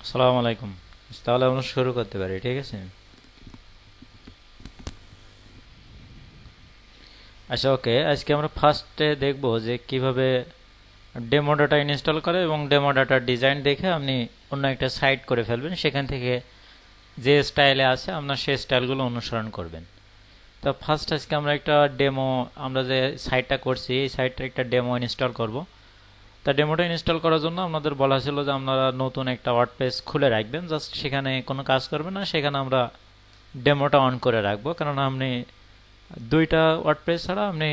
আসসালামু আলাইকুম। তাহলে আমরা শুরু করতে পারি, ঠিক আছে? আচ্ছা, ওকে। আজকে আমরা ফার্স্টে দেখব যে কিভাবে ডেমো ডাটা ইনস্টল করে এবং ডেমো ডাটার ডিজাইন দেখে আপনি অন্য একটা সাইট করে ফেলবেন। সেখান থেকে যে স্টাইলে আছে আপনার সেই স্টাইলগুলো অনুসরণ করবেন। তো ফার্স্ট আজকে আমরা একটা ডেমো, আমরা যে সাইটটা করছি এই সাইটটার একটা ডেমো ইনস্টল করব। তা ডেমোটা ইনস্টল করার জন্য আপনাদের বলা ছিল যে আপনারা নতুন একটা ওয়ার্ডপ্রেস খুলে রাখবেন, জাস্ট সেখানে কোনো কাজ করবেন না, সেখানে আমরা ডেমোটা অন করে রাখবো। কারণ আপনি দুইটা ওয়ার্ডপ্রেস ছাড়া আপনি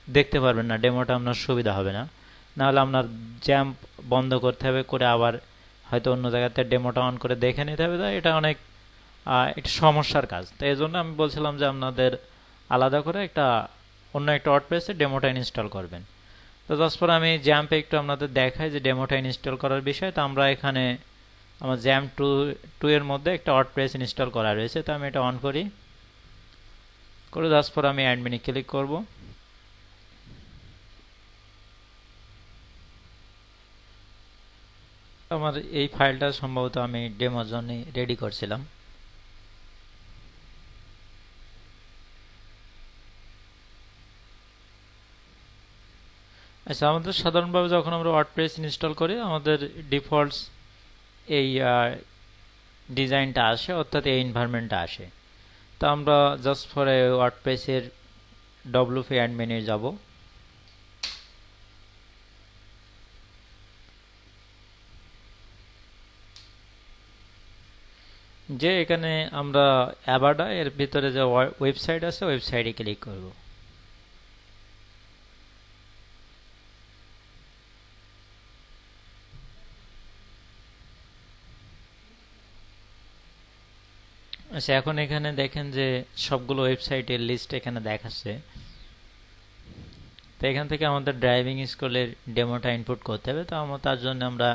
দেখতে পারবেন না, ডেমোটা আপনার সুবিধা হবে না। নাহলে আপনার জ্যাম্প বন্ধ করতে হবে, করে আবার হয়তো অন্য জায়গাতে ডেমোটা অন করে দেখে নিতে হবে। তাই এটা অনেক একটা সমস্যার কাজ। তো এই জন্য আমি বলছিলাম যে আপনাদের আলাদা করে একটা অন্য একটা ওয়ার্ডপ্রেসে ডেমোটা ইনস্টল করবেন। তো জাস্ট পর আমি জ্যাম্পে একটু আপনাদের দেখাই যে ডেমোটা ইনস্টল করার বিষয়। তো আমরা এখানে আমার জ্যাম্প টু টু এর মধ্যে একটা ওয়ার্ডপ্রেস ইনস্টল করা রয়েছে। তো আমি এটা অন করি, করে জাস্ট পর আমি অ্যাডমিনে ক্লিক করব। আমার এই ফাইলটা সম্ভবত আমি ডেমোর জন্য রেডি করছিলাম। আচ্ছা, আমাদের সাধারণভাবে যখন আমরা ওয়ার্ডপ্রেস ইনস্টল করি আমাদের ডিফল্টস এই ডিজাইনটা আসে, অর্থাৎ এই এনভায়রনমেন্টটা আসে। তো আমরা জাস্ট ফর ওয়ার্ডপ্রেসের ডব্লিউপি অ্যাডমিনে যাব। যে এখানে আমরা অ্যাবাডা এর ভিতরে যে ওয়েবসাইট আছে ওয়েবসাইটে ক্লিক করব। আচ্ছা, এখন এখানে দেখেন যে সবগুলো ওয়েবসাইটের লিস্ট এখানে দেখাচ্ছে। তো এখান থেকে আমাদের ড্রাইভিং স্কুলের ডেমোটা ইনপুট করতে হবে। তো তার জন্য আমরা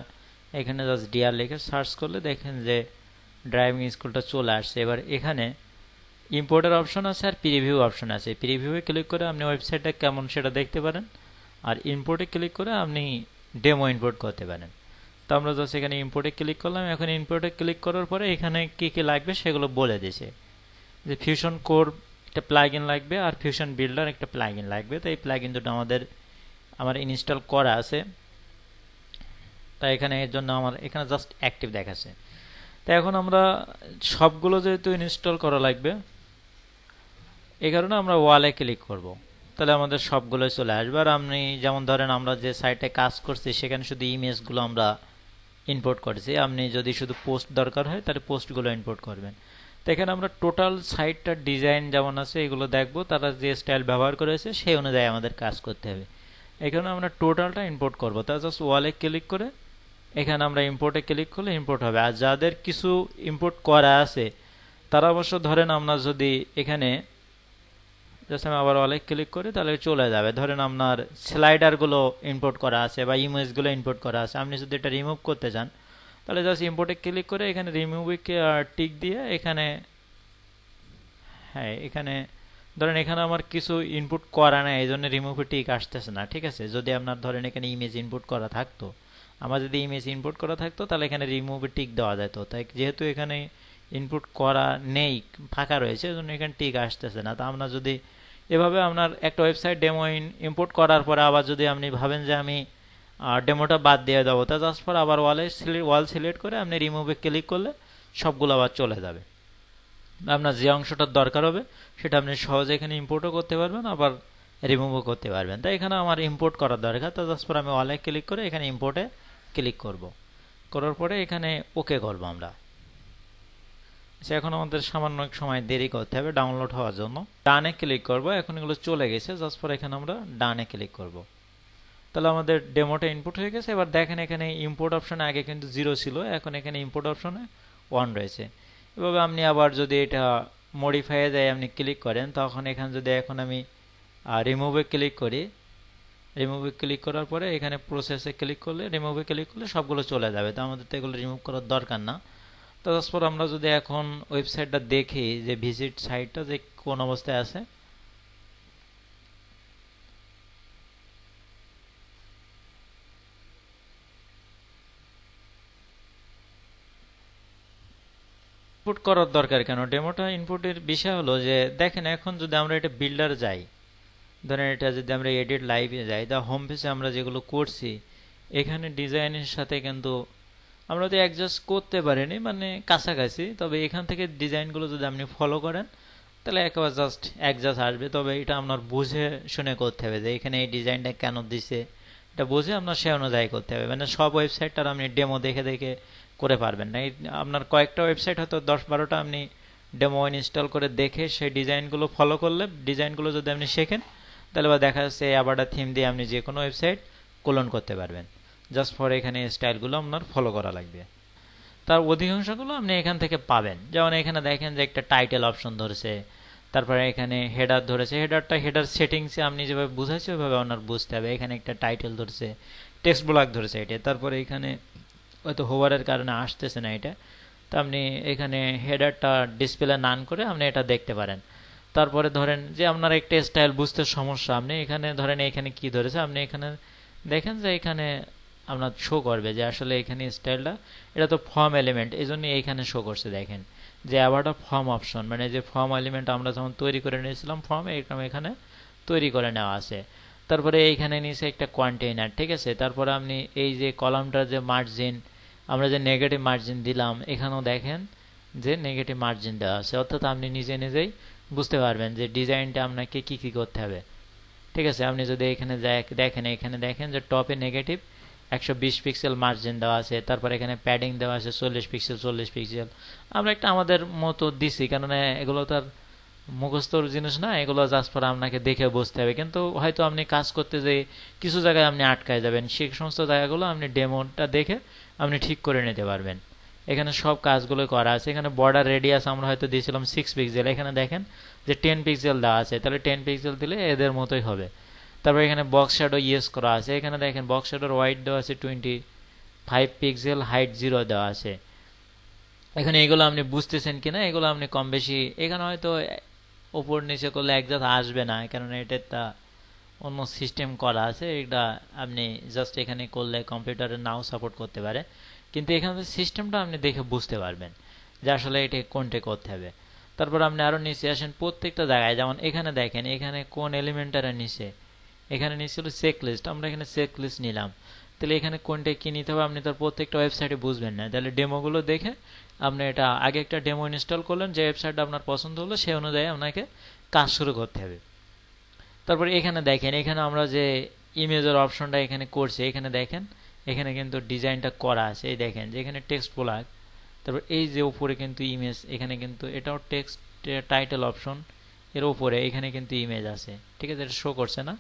এখানে জাস্ট ডিআর লিখে সার্চ করলে দেখেন যে ড্রাইভিং স্কুলটা চলে আসছে। এবার এখানে ইম্পোর্টের অপশন আছে আর প্রিভিউ অপশন আছে। প্রিভিউয়ে ক্লিক করে আপনি ওয়েবসাইটটা কেমন সেটা দেখতে পারেন, আর ইম্পোর্টে ক্লিক করে আপনি ডেমো ইম্পোর্ট করতে পারেন। তো আমরা জাস্ট এখানে ইম্পোর্টে ক্লিক করলাম। এখন ইম্পোর্টে ক্লিক করার পরে এখানে কি কি লাগবে সেগুলো বলে দিয়েছে, যে ফিউশন কোর একটা প্লাগইন লাগবে আর ফিউশন বিল্ডার একটা প্লাগইন লাগবে। তো এই প্লাগইন দুটো আমার ইনস্টল করা আছে। তাই এখানে এর জন্য আমার এখানে জাস্ট অ্যাক্টিভ দেখাচ্ছে। তো এখন আমরা সবগুলো যেহেতু ইনস্টল করা লাগবে, এই কারণে আমরা ওয়ালে ক্লিক করব। তাহলে আমাদের সবগুলোই চলে আসবে। আর আপনি যেমন ধরেন আমরা যে সাইটে কাজ করছি সেখানে শুধু ইমেজগুলো আমরা ইম্পোর্ট করেছি, আপনি যদি শুধু পোস্ট দরকার হয় তাহলে পোস্টগুলো ইম্পোর্ট করবেন। তো এখানে আমরা টোটাল সাইটটার ডিজাইন যেমন আছে এগুলো দেখবো, তারা যে স্টাইল ব্যবহার করেছে সেই অনুযায়ী আমাদের কাজ করতে হবে। এখানে আমরা টোটালটা ইম্পোর্ট করবো। তা জাস্ট ওয়ালে ক্লিক করে এখানে আমরা ইম্পোর্টে ক্লিক করলে ইম্পোর্ট হবে। আর যাদের কিছু ইম্পোর্ট করা আছে তারা অবশ্য ধরেন আমরা যদি এখানে জাস্ট আমি আবার ওয়ালে ক্লিক করি তাহলে চলে যাবে। ধরেন আপনার স্লাইডারগুলো ইম্পোর্ট করা আছে বা ইমেজগুলো ইম্পোর্ট করা আছে, আপনি যদি এটা রিমুভ করতে চান তাহলে জাস্ট ইম্পোর্টে ক্লিক করে এখানে রিমুভে টিক দিয়ে এখানে, হ্যাঁ এখানে ধরেন এখানে আমার কিছু ইনপুট করা নাই এই জন্য রিমুভে টিক আসতেছে না, ঠিক আছে? যদি আপনার ধরেন এখানে ইমেজ ইনপুট করা থাকতো, আমার যদি ইমেজ ইনপুট করা থাকতো তাহলে এখানে রিমুভে টিক দেওয়া যেত। তাই যেহেতু এখানে ইনপুট করা নেই, ফাঁকা রয়েছে, এই জন্য এখানে টিক আসতেছে না। তা আমরা যদি এভাবে আপনার একটা ওয়েবসাইট ডেমো ইম্পোর্ট করার পরে আবার যদি আপনি ভাবেন যে আমি ডেমোটা বাদ দিয়ে দেবো, তা জাস্ট পর আবার ওয়াল সিলেক্ট করে আপনি রিমুভে ক্লিক করলে সবগুলো আবার চলে যাবে। আপনার যে অংশটার দরকার হবে সেটা আপনি সহজে এখানে ইম্পোর্টও করতে পারবেন, আবার রিমুভও করতে পারবেন। তাই এখানে আমার ইম্পোর্ট করার দরকার। তো জাস্ট পর আমি ওয়ালে ক্লিক করে এখানে ইম্পোর্টে ক্লিক করব। করার পরে এখানে ওকে করব আমরা। আচ্ছা, এখন আমাদের সামান্য এক সময় দেরি করতে হবে ডাউনলোড হওয়ার জন্য। ডানে ক্লিক করব। এখন এগুলো চলে গেছে, জাস্ট পর এখানে আমরা ডানে ক্লিক করব। তাহলে আমাদের ডেমোটা ইনপুট হয়ে গেছে। এবার দেখেন এখানে ইম্পোর্ট অপশনে আগে কিন্তু 0 ছিল, এখন এখানে ইম্পোর্ট অপশনে 1 রয়েছে। এভাবে আপনি আবার যদি এটা মডিফাই যায় আপনি ক্লিক করেন, তখন এখানে যদি এখন আমি রিমুভে ক্লিক করি, রিমুভে ক্লিক করার পরে এখানে প্রসেসে ক্লিক করলে, রিমুভে ক্লিক করলে সবগুলো চলে যাবে। তো আমাদের তো এগুলো রিমুভ করার দরকার না। তো তারপর আমরা যদি এখন ওয়েবসাইটটা দেখি যে ভিজিট সাইটটা যে কোন অবস্থায় আছে, ইনপুট করার দরকার কেন? ডেমোটা ইনপুটের বিষয় হলো যে দেখেন এখন যদি আমরা এটা বিল্ডার যাই, ধরেন এটা যদি আমরা এডিট লাইভে যাই, তা হোম পেজে আমরা যেগুলো করছি এখানে ডিজাইনের সাথে কিন্তু আমরা তো অ্যাডজাস্ট করতে পারিনি, মানে কাছাকাছি। তবে এখান থেকে ডিজাইনগুলো যদি আপনি ফলো করেন তাহলে একেবারে জাস্ট অ্যাডজাস্ট আসবে। তবে এটা আপনার বুঝে শুনে করতে হবে যে এখানে এই ডিজাইনটা কেন দিছে, এটা বুঝে আপনার সে অনুযায়ী করতে হবে। মানে সব ওয়েবসাইটটার আপনি ডেমো দেখে দেখে করে পারবেন না। আপনার কয়েকটা ওয়েবসাইট হয়তো 10-12টা আপনি ডেমো ইনস্টল করে দেখে সেই ডিজাইনগুলো ফলো করলে, ডিজাইনগুলো যদি আপনি শেখেন তাহলে বা দেখা যাচ্ছে আবার থিম দিয়ে আপনি যে কোনো ওয়েবসাইট ক্লোন করতে পারবেন। জাস্ট ফর এখানে স্টাইলগুলো আপনার ফলো করা লাগবে। তার অধিকাংশগুলো আপনি এখান থেকে পাবেন। যেমন এখানে দেখেন যে একটা টাইটেল অপশন ধরেছে, তারপরে এখানে হেডার ধরেছে। হেডার সেটিংসে আপনি যেভাবে বুঝাইছে ওইভাবে আপনার বুঝতে হবে। এখানে একটা টাইটেল ধরেছে, টেক্সট ব্লক ধরেছে এটা। তারপরে এখানে হয়তো হোভারের কারণে আসতেছে না এটা, তো আপনি এখানে হেডারটা ডিসপ্লে নান করে আপনি এটা দেখতে পারেন। তারপরে ধরেন যে আপনার একটা স্টাইল বুঝতে সমস্যা, আপনি এখানে ধরেন এখানে কি ধরেছে, আপনি এখানে দেখেন যে এখানে আপনার শো করবে যে আসলে এখানে স্টাইলটা, এটা তো ফর্ম এলিমেন্ট, এই জন্য এইখানে শো করছে। দেখেন যে আবার ফর্ম অপশন, মানে যে ফর্ম এলিমেন্ট আমরা যখন তৈরি করে নিয়েছিলাম ফর্ম, এরকম এখানে তৈরি করে নেওয়া আছে। তারপরে এইখানে নিচে একটা কন্টেইনার, ঠিক আছে। তারপরে আপনি এই যে কলামটার যে মার্জিন, আমরা যে নেগেটিভ মার্জিন দিলাম, এখানেও দেখেন যে নেগেটিভ মার্জিন দেওয়া আছে। অর্থাৎ আপনি নিজে নিজেই বুঝতে পারবেন যে ডিজাইনটা আপনাকে কি কি করতে হবে, ঠিক আছে। আপনি যদি এখানে দেখেন, এখানে দেখেন যে টপে নেগেটিভ 120 পিক্সেল মার্জিন দেওয়া আছে। তারপর এখানে প্যাডিং দেওয়া আছে 40 পিক্সেল 40 পিক্সেল। আমরা একটা আমাদের মতো দিছি, কারণ এগুলো তো আর মুখস্থর জিনিস না, এগুলো জাস্ট পরে আপনাকে দেখে বুঝতে হবে। কিন্তু হয়তো আপনি কাজ করতে যে কিছু জায়গায় আপনি আটকায় যাবেন, সেই সমস্ত জায়গাগুলো আপনি ডেমোটা দেখে আপনি ঠিক করে নিতে পারবেন। এখানে সব কাজগুলো করা আছে। এখানে বর্ডার রেডিয়াস আমরা হয়তো দিয়েছিলাম 6 পিক্সেল, এখানে দেখেন যে 10 পিক্সেল দেওয়া আছে, তাহলে 10 পিক্সেল দিলে এদের মতোই হবে। তারপর এখানে বক্স শ্যাডো ইয়েস করা আছে। এখানে দেখেন বক্স শ্যাডোর হোয়াইট দেওয়া আছে 25 পিক্সেল, হাইট 0 দেওয়া আছে। এখানে এগুলো আপনি বুঝতেছেন কিনা, এগুলো আপনি কম বেশি, এখানে হয়তো উপর নিচে করলে একজাস্ট আসবে না, কারণ এটা অন্য সিস্টেম করা আছে। এটা আপনি জাস্ট এখানে করলে কম্পিউটারে নাও সাপোর্ট করতে পারে, কিন্তু এখানে সিস্টেমটা আপনি দেখে বুঝতে পারবেন যে আসলে এটা কোনটা করতে হবে। তারপর আপনি আরো নিচে আসেন, প্রত্যেকটা জায়গায় যেমন এখানে দেখেন এখানে কোন এলিমেন্টারের নিচে, এখানে নিচে হলো চেক লিস্ট, আমরা এখানে চেক লিস্ট নিলাম। তাহলে এখানে কোনটা কি নিতে হবে আপনি তো প্রত্যেকটা ওয়েবসাইটে বুঝবেন না। তাহলে ডেমোগুলো দেখে আপনি এটা আগে একটা ডেমো ইনস্টল করলেন, যে ওয়েবসাইটটা আপনার পছন্দ হলো সেই অনুযায়ী আপনাকে কাজ শুরু করতে হবে। তারপরে এখানে দেখেন, এখানে আমরা যে ইমেজের অপশনটা এখানে করছি, এখানে দেখেন এখানে কিন্তু ডিজাইনটা করা আছে। এই দেখেন যে এখানে টেক্সট ব্লক, তারপর এই যে উপরে কিন্তু ইমেজ, এখানে কিন্তু এটাও টেক্সট টাইটেল অপশন, এর উপরে এখানে কিন্তু ইমেজ আছে, ঠিক আছে। এটা শো করছে না,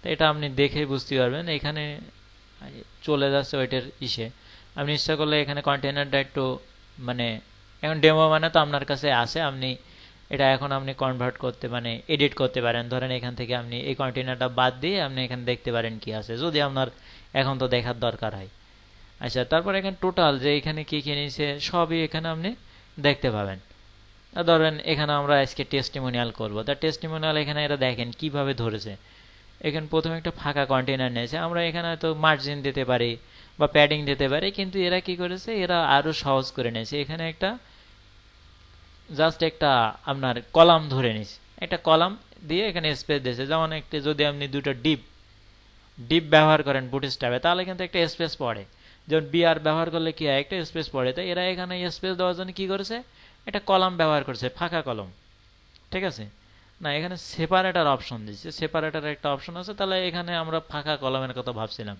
তো এটা আপনি দেখেই বুঝতে পারবেন। এখানে চলে যাচ্ছে ওইটার ইসে, আপনি ইচ্ছা করলে এখানে কন্টেনারটা একটু মানে, এখন ডেমো মানে তো আপনার কাছে আছে, আপনি এটা এখন আপনি কনভার্ট করতে মানে এডিট করতে পারেন। ধরেন এখান থেকে আপনি এই কন্টেনারটা বাদ দিয়ে আপনি এখানে দেখতে পারেন কি আছে, যদি আপনার এখন তো দেখার দরকার হয়। আচ্ছা, তারপর এখানে টোটাল যে এখানে কি কি নিয়েছে সবই এখানে আপনি দেখতে পাবেন। ধরেন এখানে আমরা আজকে টেস্টিমোনিয়াল করবো, তা টেস্টিমোনিয়াল এখানে এরা দেখেন কিভাবে ধরেছে। এখানে প্রথমে একটা ফাঁকা কন্টেনার নিয়েছে, আমরা এখানে হয়তো মার্জিন দিতে পারি বা প্যাডিং দিতে পারি, কিন্তু এরা কি করেছে, এরা আরো সহজ করে নিয়েছে। এখানে একটা জাস্ট একটা আপনার কলাম ধরে নিয়েছে, একটা কলাম দিয়ে এখানে স্পেস দিয়েছে। যেমন একটা যদি আপনি দুটো ডিপ ব্যবহার করেন বুটস্ট্র্যাপে, তাহলে কিন্তু একটা স্পেস পড়ে। যেমন বিআর ব্যবহার করলে কি হয়, একটা স্পেস পড়ে। তাই এরা এখানে স্পেস দেওয়ার জন্য কি করেছে, একটা কলাম ব্যবহার করছে, ফাঁকা কলম, ঠিক আছে। না, এখানে সেপারেটার অপশন দিচ্ছে, সেপারেটার একটা অপশন আছে। তাহলে এখানে আমরা ফাঁকা কলমের কথা ভাবছিলাম,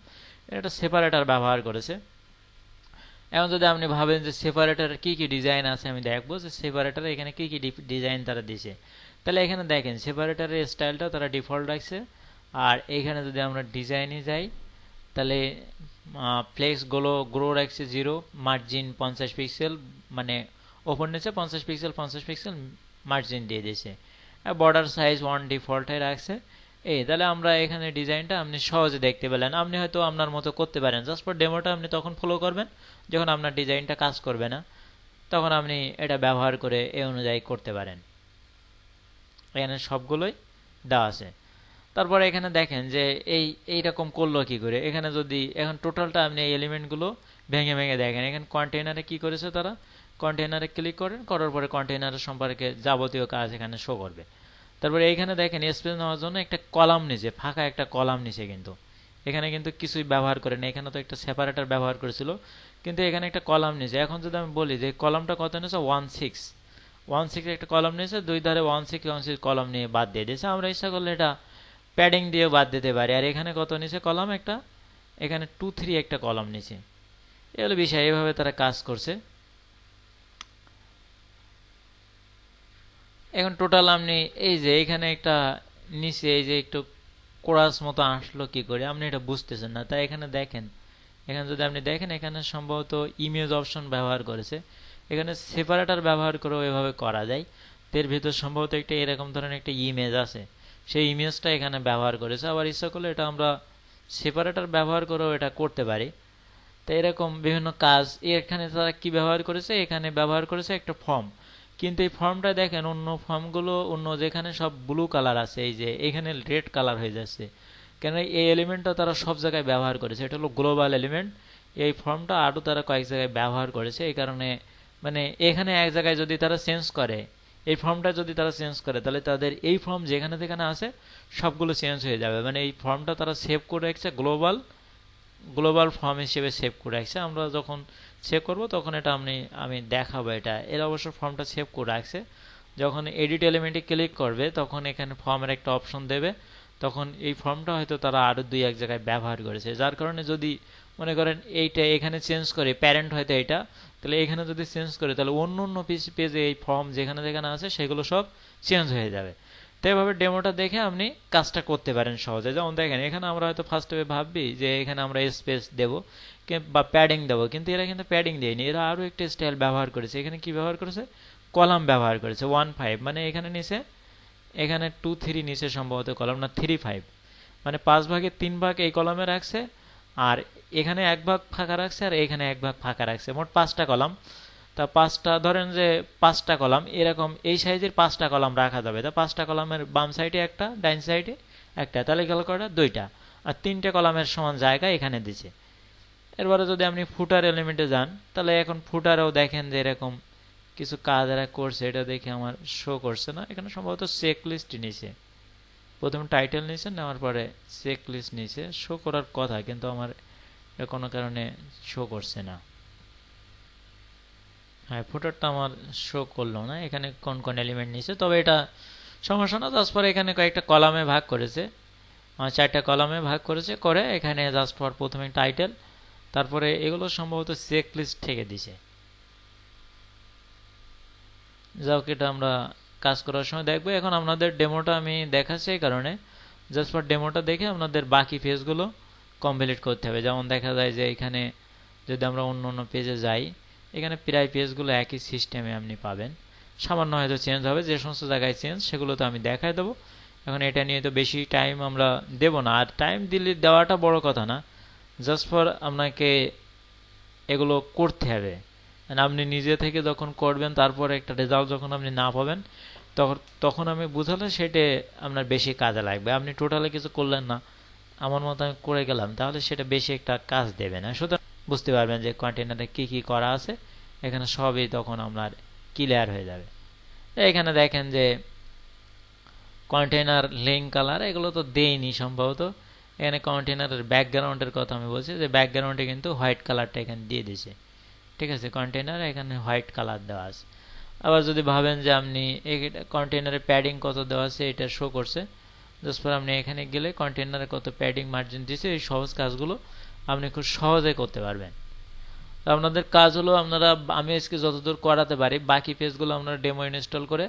এটা সেপারেটার ব্যবহার করেছে। এখন যদি আপনি ভাবেন যে সেপারেটার কি কি ডিজাইন আছে, আমি দেখবো যে সেপারেটারে এখানে কি কি ডিজাইন তারা দিছে। তাহলে এখানে দেখেন সেপারেটারের স্টাইলটা তারা ডিফল্ট রাখছে। আর এখানে যদি আমরা ডিজাইনে যাই, তাহলে ফ্লেক্স গ্রো রাখছে 0, মার্জিন 50 পিক্সেল, মানে ওপর নিচে 50 পিক্সেল 50 পিক্সেল মার্জিন দিয়ে দিয়েছে। বর্ডার সাইজ 1 ডিফল্টে রাখছে। তাহলে আমরা এখানে ডিজাইনটা আপনি সহজে দেখতে পেলেন। আপনি হয়তো আপনার মতো করতে পারেন, জাস্ট ফর ডেমোটা আপনি তখন ফলো করবেন যখন আপনার ডিজাইনটা কাজ করবে না, তখন আপনি এটা ব্যবহার করে এই অনুযায়ী করতে পারেন। এখানে সবগুলোই দেওয়া আছে। তারপরে এখানে দেখেন যে এইরকম করলো কি করে। এখানে যদি এখন টোটালটা আপনি এই এলিমেন্টগুলো ভেঙে ভেঙে দেখেন, এখানে কন্টেইনারে কি করেছে তারা, কন্টেইনারে ক্লিক করেন, করার পরে কন্টেইনারের সম্পর্কে যাবতীয় কাজ এখানে শো করবে। তারপরে এইখানে দেখেন স্পেস নেওয়ার জন্য একটা কলাম নিচে, ফাঁকা একটা কলাম নিচে, কিন্তু এখানে কিন্তু কিছুই ব্যবহার করেনি। এখানে তো একটা সেপারেটর ব্যবহার করেছিল, কিন্তু এখানে একটা কলাম নিচে। এখন যদি আমি বলি যে কলামটা কত নিয়েছে, 16 একটা কলাম নিয়েছে, দুই ধারে 16 কলাম নিয়ে বাদ দিয়ে দিয়েছে। আমরা ইচ্ছা করলে এটা প্যাডিং দিয়ে বাদ দিতে পারি। আর এখানে কত নিচে কলাম একটা, এখানে 2 3 একটা কলাম নিচে। এ হলো বিষয়, এইভাবে তারা কাজ করছে। এখন টোটাল আপনি এই যে এখানে একটা নিচে এই যে একটু কোরাস মতো আসলো কি করে, আপনি এটা বুঝতেছেন না। তাই এখানে দেখেন, এখানে যদি আপনি দেখেন, এখানে সম্ভবত ইমেজ অপশন ব্যবহার করেছে। এখানে সেপারেটর ব্যবহার করেও এভাবে করা যায়। এর ভিতর সম্ভবত একটা এরকম ধরনের একটা ইমেজ আছে, সেই ইমেজটা এখানে ব্যবহার করেছে। আবার ইচ্ছা করলে এটা আমরা সেপারেটর ব্যবহার করেও এটা করতে পারি। তো এরকম বিভিন্ন কাজ এখানে তারা কি ব্যবহার করেছে, এখানে ব্যবহার করেছে একটা ফর্ম। কিন্তু এই ফর্মটা দেখেন, অন্য ফর্মগুলো অন্য যেখানে সব ব্লু কালার আছে, এই যে এখানে রেড কালার হয়ে যাচ্ছে। কেন, এই এলিমেন্টটা তারা সব জায়গায় ব্যবহার করেছে, এটা হলো গ্লোবাল এলিমেন্ট। এই ফর্মটা আরও তারা কয়েক জায়গায় ব্যবহার করেছে। এই কারণে মানে এখানে এক জায়গায় যদি তারা চেঞ্জ করে, এই ফর্মটা যদি তারা চেঞ্জ করে, তাহলে তাদের এই ফর্ম যেখানে যেখানে আছে সবগুলো চেঞ্জ হয়ে যাবে। মানে এই ফর্মটা তারা সেভ করে রেখেছে গ্লোবাল ফর্ম হিসেবে সেভ করে রাখছে। আমরা যখন সেভ করব তখন এটা আমি দেখাবো এটা। এর অবশ্য ফর্মটা সেভ করে রাখছে। যখন এডিট এলিমেন্টে ক্লিক করবে তখন এখানে ফর্মের একটা অপশন দেবে, তখন এই ফর্মটা হয়তো তারা আরও দুই এক জায়গায় ব্যবহার করেছে। যার কারণে যদি মনে করেন এইটা এখানে চেঞ্জ করে, প্যারেন্ট হয়তো এটা, তাহলে এখানে যদি চেঞ্জ করে, তাহলে অন্য অন্য পেজে এই ফর্ম যেখানে যেখানে আছে সেগুলো সব চেঞ্জ হয়ে যাবে। তো এভাবে ডেমোটা দেখে আপনি কাজটা করতে পারেন সহজে। যেমন দেখেন, এখানে আমরা হয়তো ফার্স্টে ভাববি যে এখানে আমরা স্পেস দেবো বা প্যাডিং দেবো, কিন্তু এরা কিন্তু প্যাডিং দেয়নি। এরা আরও একটা স্টাইল ব্যবহার করেছে। এখানে কি ব্যবহার করেছে, কলাম ব্যবহার করেছে 1 5, মানে এখানে নিচে, এখানে 2 3 নিচে সম্ভবত কলাম, না 3 5, মানে 5 ভাগের 3 ভাগ এই কলামে রাখছে, আর এখানে 1 ভাগ ফাঁকা রাখছে, আর এখানে 1 ভাগ ফাঁকা রাখছে। মোট 5টা কলাম। তা 5টা ধরেন যে 5টা কলাম এরকম এই সাইজের 5টা কলাম রাখা যাবে। তা 5টা কলামের বাম সাইডে একটা, ডাইন সাইডে একটা, তাহলে গেল কয়টা, 2টা। আর 3টে কলামের সমান জায়গা এখানে দিছে। এরপরে যদি আপনি ফুটার এলিমেন্টে যান, তাহলে এখন ফুটারেও দেখেন যে এরকম কিছু কাজ এরা করছে। এটা দেখে আমার শো করছে না, এখানে সম্ভবত চেক লিস্ট নিছে। প্রথম টাইটেল নিছে, নেওয়ার পরে চেক লিস্ট নিছে। শো করার কথা, কিন্তু আমার কোনো কারণে শো করছে না। হ্যাঁ, ফুটারটা আমার শো করলো না এখানে কোন কোন এলিমেন্ট নিছে, তবে এটা সমস্যা না। তারপরে এখানে কয়েকটা কলামে ভাগ করেছে, 4টা কলামে ভাগ করেছে, করে এখানে জাস্ট ফর প্রথমে টাইটেল, তারপরে এগুলো সম্ভবত চেক লিস্ট থেকে দিছে। যাও, এটা আমরা কাজ করার সময় দেখবো। এখন আপনাদের ডেমোটা আমি দেখাচ্ছি, এই কারণে জাস্ট ফর ডেমোটা দেখে আপনাদের বাকি পেজগুলো কমপ্লিট করতে হবে। যেমন দেখা যায় যে এখানে যদি আমরা অন্য অন্য পেজে যাই, এখানে প্রায় পেজগুলো একই সিস্টেমে আপনি পাবেন, সামান্য হয়তো চেঞ্জ হবে। যে সমস্ত জায়গায় চেঞ্জ সেগুলো তো আমি দেখাই দেবো। এখন এটা নিয়ে তো বেশি টাইম আমরা দেব না, আর টাইম দিলে দেওয়াটা বড় কথা না, জাস্ট ফর আপনাকে এগুলো করতে হবে। আপনি নিজে থেকে যখন করবেন, তারপরে একটা রেজাল্ট যখন আপনি না পাবেন, তখন আমি বুঝালে সেটা আপনার বেশি কাজে লাগবে। আপনি টোটালি কিছু করলেন না, আমার মতো আমি করে গেলাম, তাহলে সেটা বেশি একটা কাজ দেবে না। সুতরাং বুঝতে পারবেন যে কন্টেনারে কি কি করা আছে, এখানে সবই তখন আপনার ক্লিয়ার হয়ে যাবে। এখানে দেখেন যে কন্টেনার লিঙ্ক কালার এগুলো তো দেয়নি সম্ভবত। এখানে কন্টেনারের ব্যাকগ্রাউন্ডের কথা আমি বলছি, যে ব্যাকগ্রাউন্ডে কিন্তু হোয়াইট কালারটা এখানে দিয়ে দিয়েছে। ঠিক আছে, কন্টেনার এখানে হোয়াইট কালার দেওয়া আছে। আবার যদি ভাবেন যে আপনি কন্টেনারের প্যাডিং কত দেওয়া আছে এটা শো করছে, জাস্ট পর আপনি এখানে গেলে কন্টেনারে কত প্যাডিং মার্জিন দিয়েছে, এই সহজ কাজগুলো আপনি খুব সহজে করতে পারবেন। তো আপনাদের কাজ হলো, আমি আজকে যতদূর করাতে পারি, বাকি পেজগুলো আপনারা ডেমো ইনস্টল করে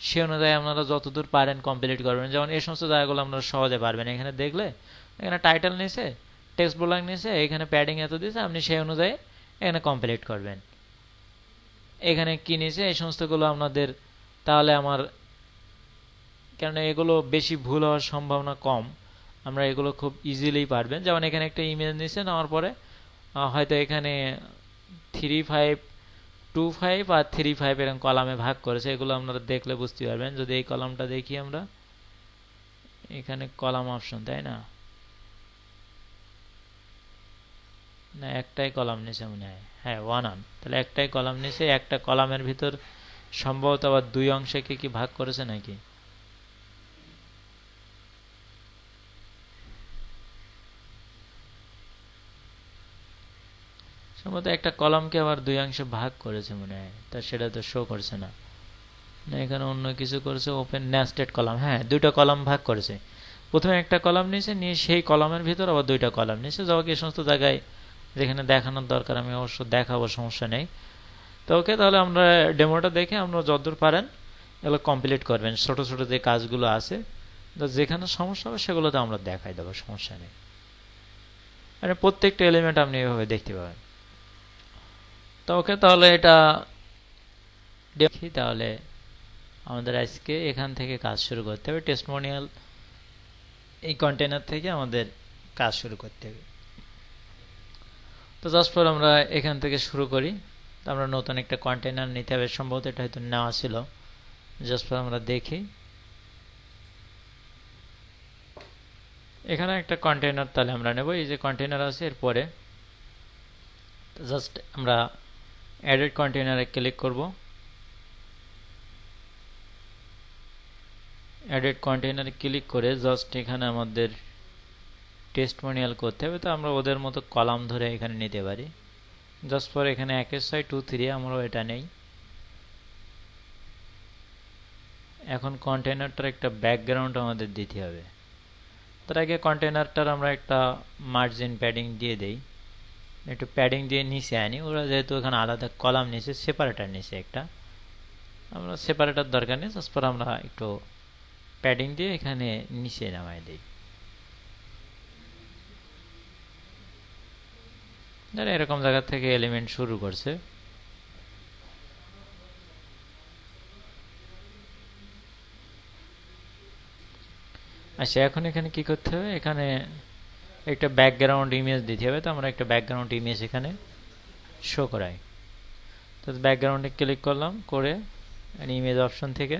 সে অনুযায়ী আপনারা যতদূর পারেন কমপ্লিট করবেন। যেমন এই সমস্ত জায়গাগুলো আপনারা সহজে পারবেন। এখানে দেখলে এখানে টাইটেল নিছে, টেক্সট ব্লক নিছে, এখানে প্যাডিং এত দিয়েছে, আপনি সেই অনুযায়ী এখানে কমপ্লিট করবেন। এখানে কি নিছে এই সমস্তগুলো আপনাদের, তাহলে আমার, কেন এগুলো বেশি ভুল হওয়ার সম্ভাবনা কম, আমরা এগুলো খুব ইজিলি পারবেন। যেমন এখানে একটা ইমেজ নিছে, নেওয়ার পরে হয়তো এখানে 3 5 2 5 আর 3 5 এরকম কলামে ভাগ করেছে। এগুলো আপনারা দেখলে বুঝতে পারবেন। যদি এই কলামটা দেখি আমরা, এখানে কলাম অপশন, তাই না, না একটাই কলাম নিচে মনে হয়, হ্যাঁ 1 তাহলে একটাই কলাম নিচে, একটা কলামের ভিতর সম্ভবত আবার 2 অংশে কি ভাগ করেছে নাকি? সম্ভবত একটা কলামকে আবার 2 অংশে ভাগ করেছে মনে হয়, তা সেটা তো শো করছে না। না এখানে অন্য কিছু করেছে, ওপেন নেস্টেড কলাম, হ্যাঁ 2টা কলাম ভাগ করেছে। প্রথমে একটা কলাম নিয়েছে, নিয়ে সেই কলামের ভিতর আবার 2টা কলাম নিয়েছে। যাও এই সমস্ত জায়গায় যেখানে দেখানোর দরকার আমি অবশ্য দেখাবো, সমস্যা নেই। তো ওকে, তাহলে আমরা ডেমোটা দেখে আমরা যতদূর পারেন এগুলো কমপ্লিট করবেন। ছোট ছোট যে কাজগুলো আছে যেখানে সমস্যা হবে সেগুলোতে আমরা দেখাই দেবো, সমস্যা নেই। মানে প্রত্যেকটা এলিমেন্ট আপনি এভাবে দেখতে পাবেন। তো ওকে, তাহলে এটা দেখি। তাহলে আমাদের আজকে এখান থেকে কাজ শুরু করতে হবে, টেস্টিমোনিয়াল এই কন্টেনার থেকে আমাদের কাজ শুরু করতে হবে। তো জাস্ট ফর আমরা এখান থেকে শুরু করি। তো আমরা নতুন একটা কন্টেনার নিতে হবে, সম্ভবত এটা হয়তো নেওয়া ছিল। জাস্ট ফর আমরা দেখি, এখানে একটা কন্টেনার তাহলে আমরা নেব। এই যে কন্টেনার আছে এরপরে জাস্ট আমরা এডিট কন্টেনারে ক্লিক করব। এডিট কন্টেনারে ক্লিক করে জাস্ট এখানে আমাদের টেস্টিমোনিয়াল করতে হবে। তো আমরা ওদের মতো কলাম ধরে এখানে নিতে পারি। জাস্ট ফর এখানে 1 2 3 আমরা এটা নেই। এখন কন্টেনারটার একটা ব্যাকগ্রাউন্ড আমাদের দিতে হবে। তার আগে কন্টেনারটার আমরা একটা মার্জিন প্যাডিং দিয়ে দেই, একটু প্যাডিং দিয়ে নিচে আনি। ওরা যেহেতু এখানে আলাদা কলাম নিচে, সেপারেটার নিচে একটা, আমরা সেপারেটার দরকার নেই। জাস্ট ফর আমরা একটু প্যাডিং দিয়ে এখানে নিচে নামাই দিই। এরকম জায়গা থেকে এলিমেন্ট শুরু করছে। আচ্ছা, এখন এখানে কি করতে হবে, এখানে একটা ব্যাকগ্রাউন্ড ইমেজ দিতে হবে। তো আমরা একটা ব্যাকগ্রাউন্ড ইমেজ এখানে শো করাই। তো ব্যাকগ্রাউন্ডে ক্লিক করলাম, করে ইমেজ অপশন থেকে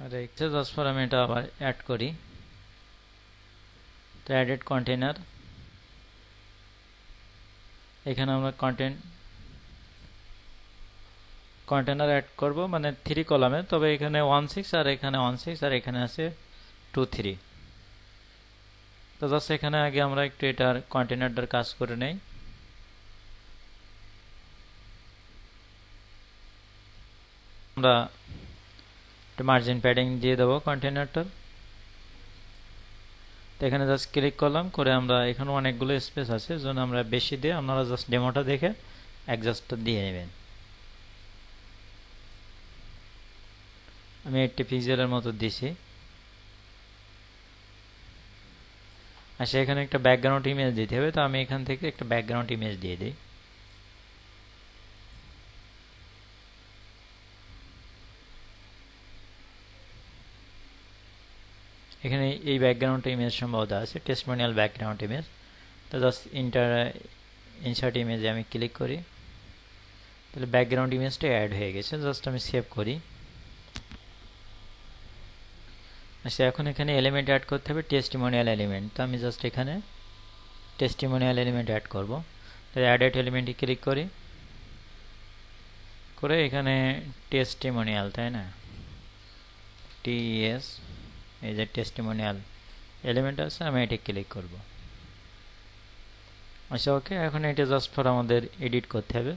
আর জাস্ট ফর আমি এটা আবার অ্যাড করি। তো অ্যাডেড কন্টেনার, এখানে আমরা কন্টেনার অ্যাড করব, মানে 3 কলামে। তবে এখানে 1 6 আর এখানে 1 6 আর এখানে আছে 2 3। তো জাস্ট এখানে আগে আমরা একটু এটার কন্টেনারটার কাজ করে নেই। আমরা মার্জিন প্যাডিং দিয়ে দেবো কন্টেনারটার। তো এখানে জাস্ট ক্লিক করলাম, করে আমরা এখানে অনেকগুলো স্পেস আছে, জন্য আমরা বেশি দিয়ে, আপনারা জাস্ট ডেমোটা দেখে অ্যাডজাস্টটা দিয়ে নেবেন। আমি 80 পিক্সেলের মতো দিছি। আচ্ছা, এখানে একটা ব্যাকগ্রাউন্ড ইমেজ দিতে হবে। তো আমি এখান থেকে একটা ব্যাকগ্রাউন্ড ইমেজ দিয়ে দিই। এখানে এই ব্যাকগ্রাউন্ড ইমেজ সম্ভবত আছে, টেস্টিমোনিয়াল ব্যাকগ্রাউন্ড ইমেজ। তো জাস্ট ইনসার্ট ইমেজে আমি ক্লিক করি, তাহলে ব্যাকগ্রাউন্ড ইমেজটা অ্যাড হয়ে গেছে। জাস্ট আমি সেভ করি। আচ্ছা, এখন এখানে এলিমেন্ট অ্যাড করতে হবে, টেস্টিমোনিয়াল এলিমেন্ট। তো আমি জাস্ট এখানে টেস্টিমোনিয়াল এলিমেন্ট অ্যাড করব। তাই অ্যাডেড এলিমেন্টে ক্লিক করি, করে এখানে টেস্টিমোনিয়াল, তাই না, টিএস, এই যে টেস্টিমোনিয়াল এলিমেন্ট আছে, আমি এটা ক্লিক করব। আচ্ছা ওকে, এখন এটা জাস্ট ফর আমাদের এডিট করতে হবে।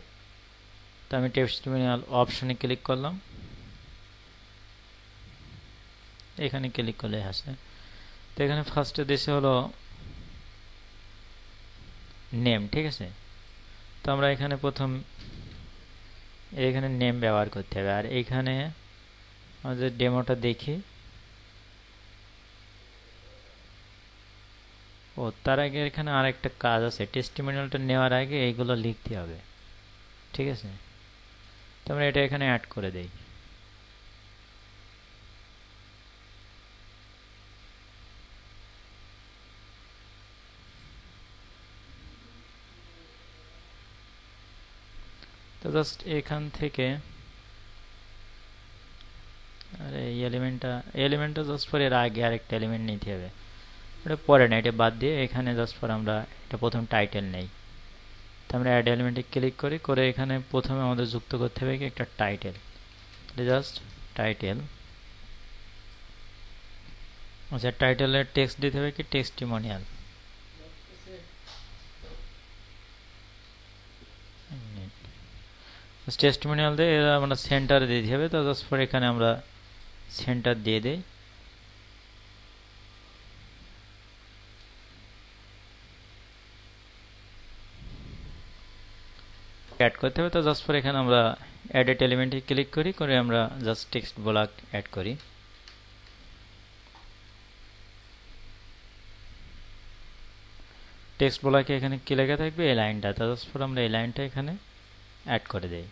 তো আমি টেস্টিমোনিয়াল অপশনে ক্লিক করলাম, এখানে ক্লিক করলে আসে। তো এখানে ফার্স্টে দেশে হলো নেম, ঠিক আছে। তো আমরা এখানে প্রথম এখানে নেম ব্যবহার করতে হবে। আর এইখানে আমাদের ডেমোটা দেখি। ও তার আগে এখানে আরেকটা কাজ আছে, টেস্টিমোনিয়ালটা নেওয়ার আগে এইগুলো লিখতে হবে, ঠিক আছে। তো আমরা এটা এখানে অ্যাড করে দেই। তো জাস্ট এখান থেকে আরে এই এলিমেন্টটা জাস্ট পরে এর আগে আরেকটা এলিমেন্ট নিতে হবে, এটা পরে না, এটা বাদ দিয়ে এখানে জাস্ট পর আমরা এটা প্রথম টাইটেল নেই। তো আমরা অ্যাড এলিমেন্টে ক্লিক করি, করে এখানে প্রথমে আমাদের যুক্ত করতে হবে কি একটা টাইটেল, জাস্ট টাইটেল। আচ্ছা, টাইটেলের টেক্সট দিতে হবে কি টেস্টিমোনিয়াল। টেস্টিমোনিয়াল দিয়ে এরা আমরা সেন্টারে দিতে হবে। তো জাস্ট পর এখানে আমরা সেন্টার দিয়ে দেই। অ্যাড করতে হবে। তো জাস্ট পর এখানে আমরা এডিট এলিমেন্টে ক্লিক করি, করে আমরা জাস্ট টেক্সট ব্লক অ্যাড করি। টেক্সট ব্লকে এখানে কি লেখা থাকবে এই লাইনটা, তো জাস্ট পর আমরা এই লাইনটা এখানে অ্যাড করে দেই।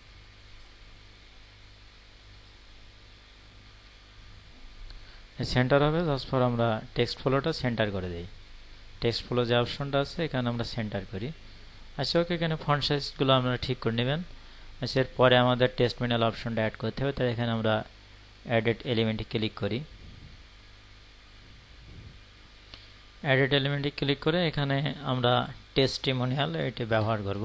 সেন্টার হবে, জাস্ট পর আমরা টেক্সট ফ্লোটা সেন্টার করে দেই। টেক্সট ফ্লো যে অপশনটা আছে এখানে আমরা সেন্টার করি। আচ্ছা ওকে, এখানে ফন্ট সাইজগুলো আমরা ঠিক করে নেবেন। আচ্ছা, এরপরে আমাদের টেস্টিমোনিয়াল অপশনটা অ্যাড করতে হবে। তাই এখানে আমরা এডিট এলিমেন্টে ক্লিক করি। এডিট এলিমেন্টে ক্লিক করে এখানে আমরা টেস্টিমোনিয়াল এটি ব্যবহার করব,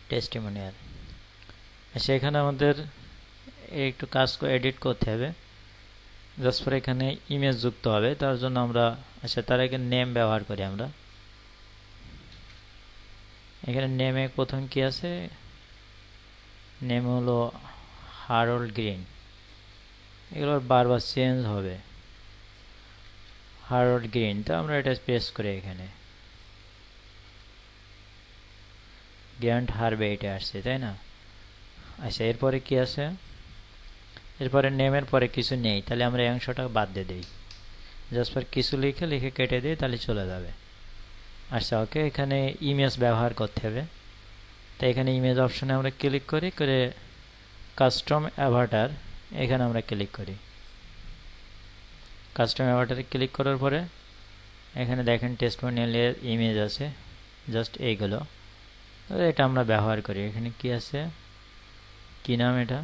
টেস্টিমোনিয়াল। আচ্ছা, এখানে আমাদের একটু কাজ এডিট করতে হবে। জাস্ট পরে এখানে ইমেজ যুক্ত হবে, তার জন্য আমরা তার আগে নেম ব্যবহার করি। আমরা এখানে নেমে প্রথম কি আছে, নেম হলো হারল্ড গ্রিন, এগুলো বারবার চেঞ্জ হবে, হারল্ড গ্রিন। তো আমরা এটা পেস্ট করি এখানে, গ্র্যান্ড হারবে এটা আসছে, তাই না? আচ্ছা, এরপরে কি আছে, এরপরে নেমের পরে কিছু নেই, তাহলে আমরা এই অংশটা বাদ দিয়ে দিই। জাস্ট পর কিছু লিখে কেটে দিই, তাহলে চলে যাবে। আচ্ছা ওকে, এখানে ইমেজ ব্যবহার করতে হবে। তাই এখানে ইমেজ অপশনে আমরা ক্লিক করি, করে কাস্টম অ্যাভাটার এখানে আমরা ক্লিক করি। কাস্টম অ্যাভাটারে ক্লিক করার পরে এখানে দেখেন টেস্টিমোনিয়ালের ইমেজ আছে, জাস্ট এইগুলো। এটা আমরা ব্যবহার করি। এখানে কি আছে, কি নাম, এটা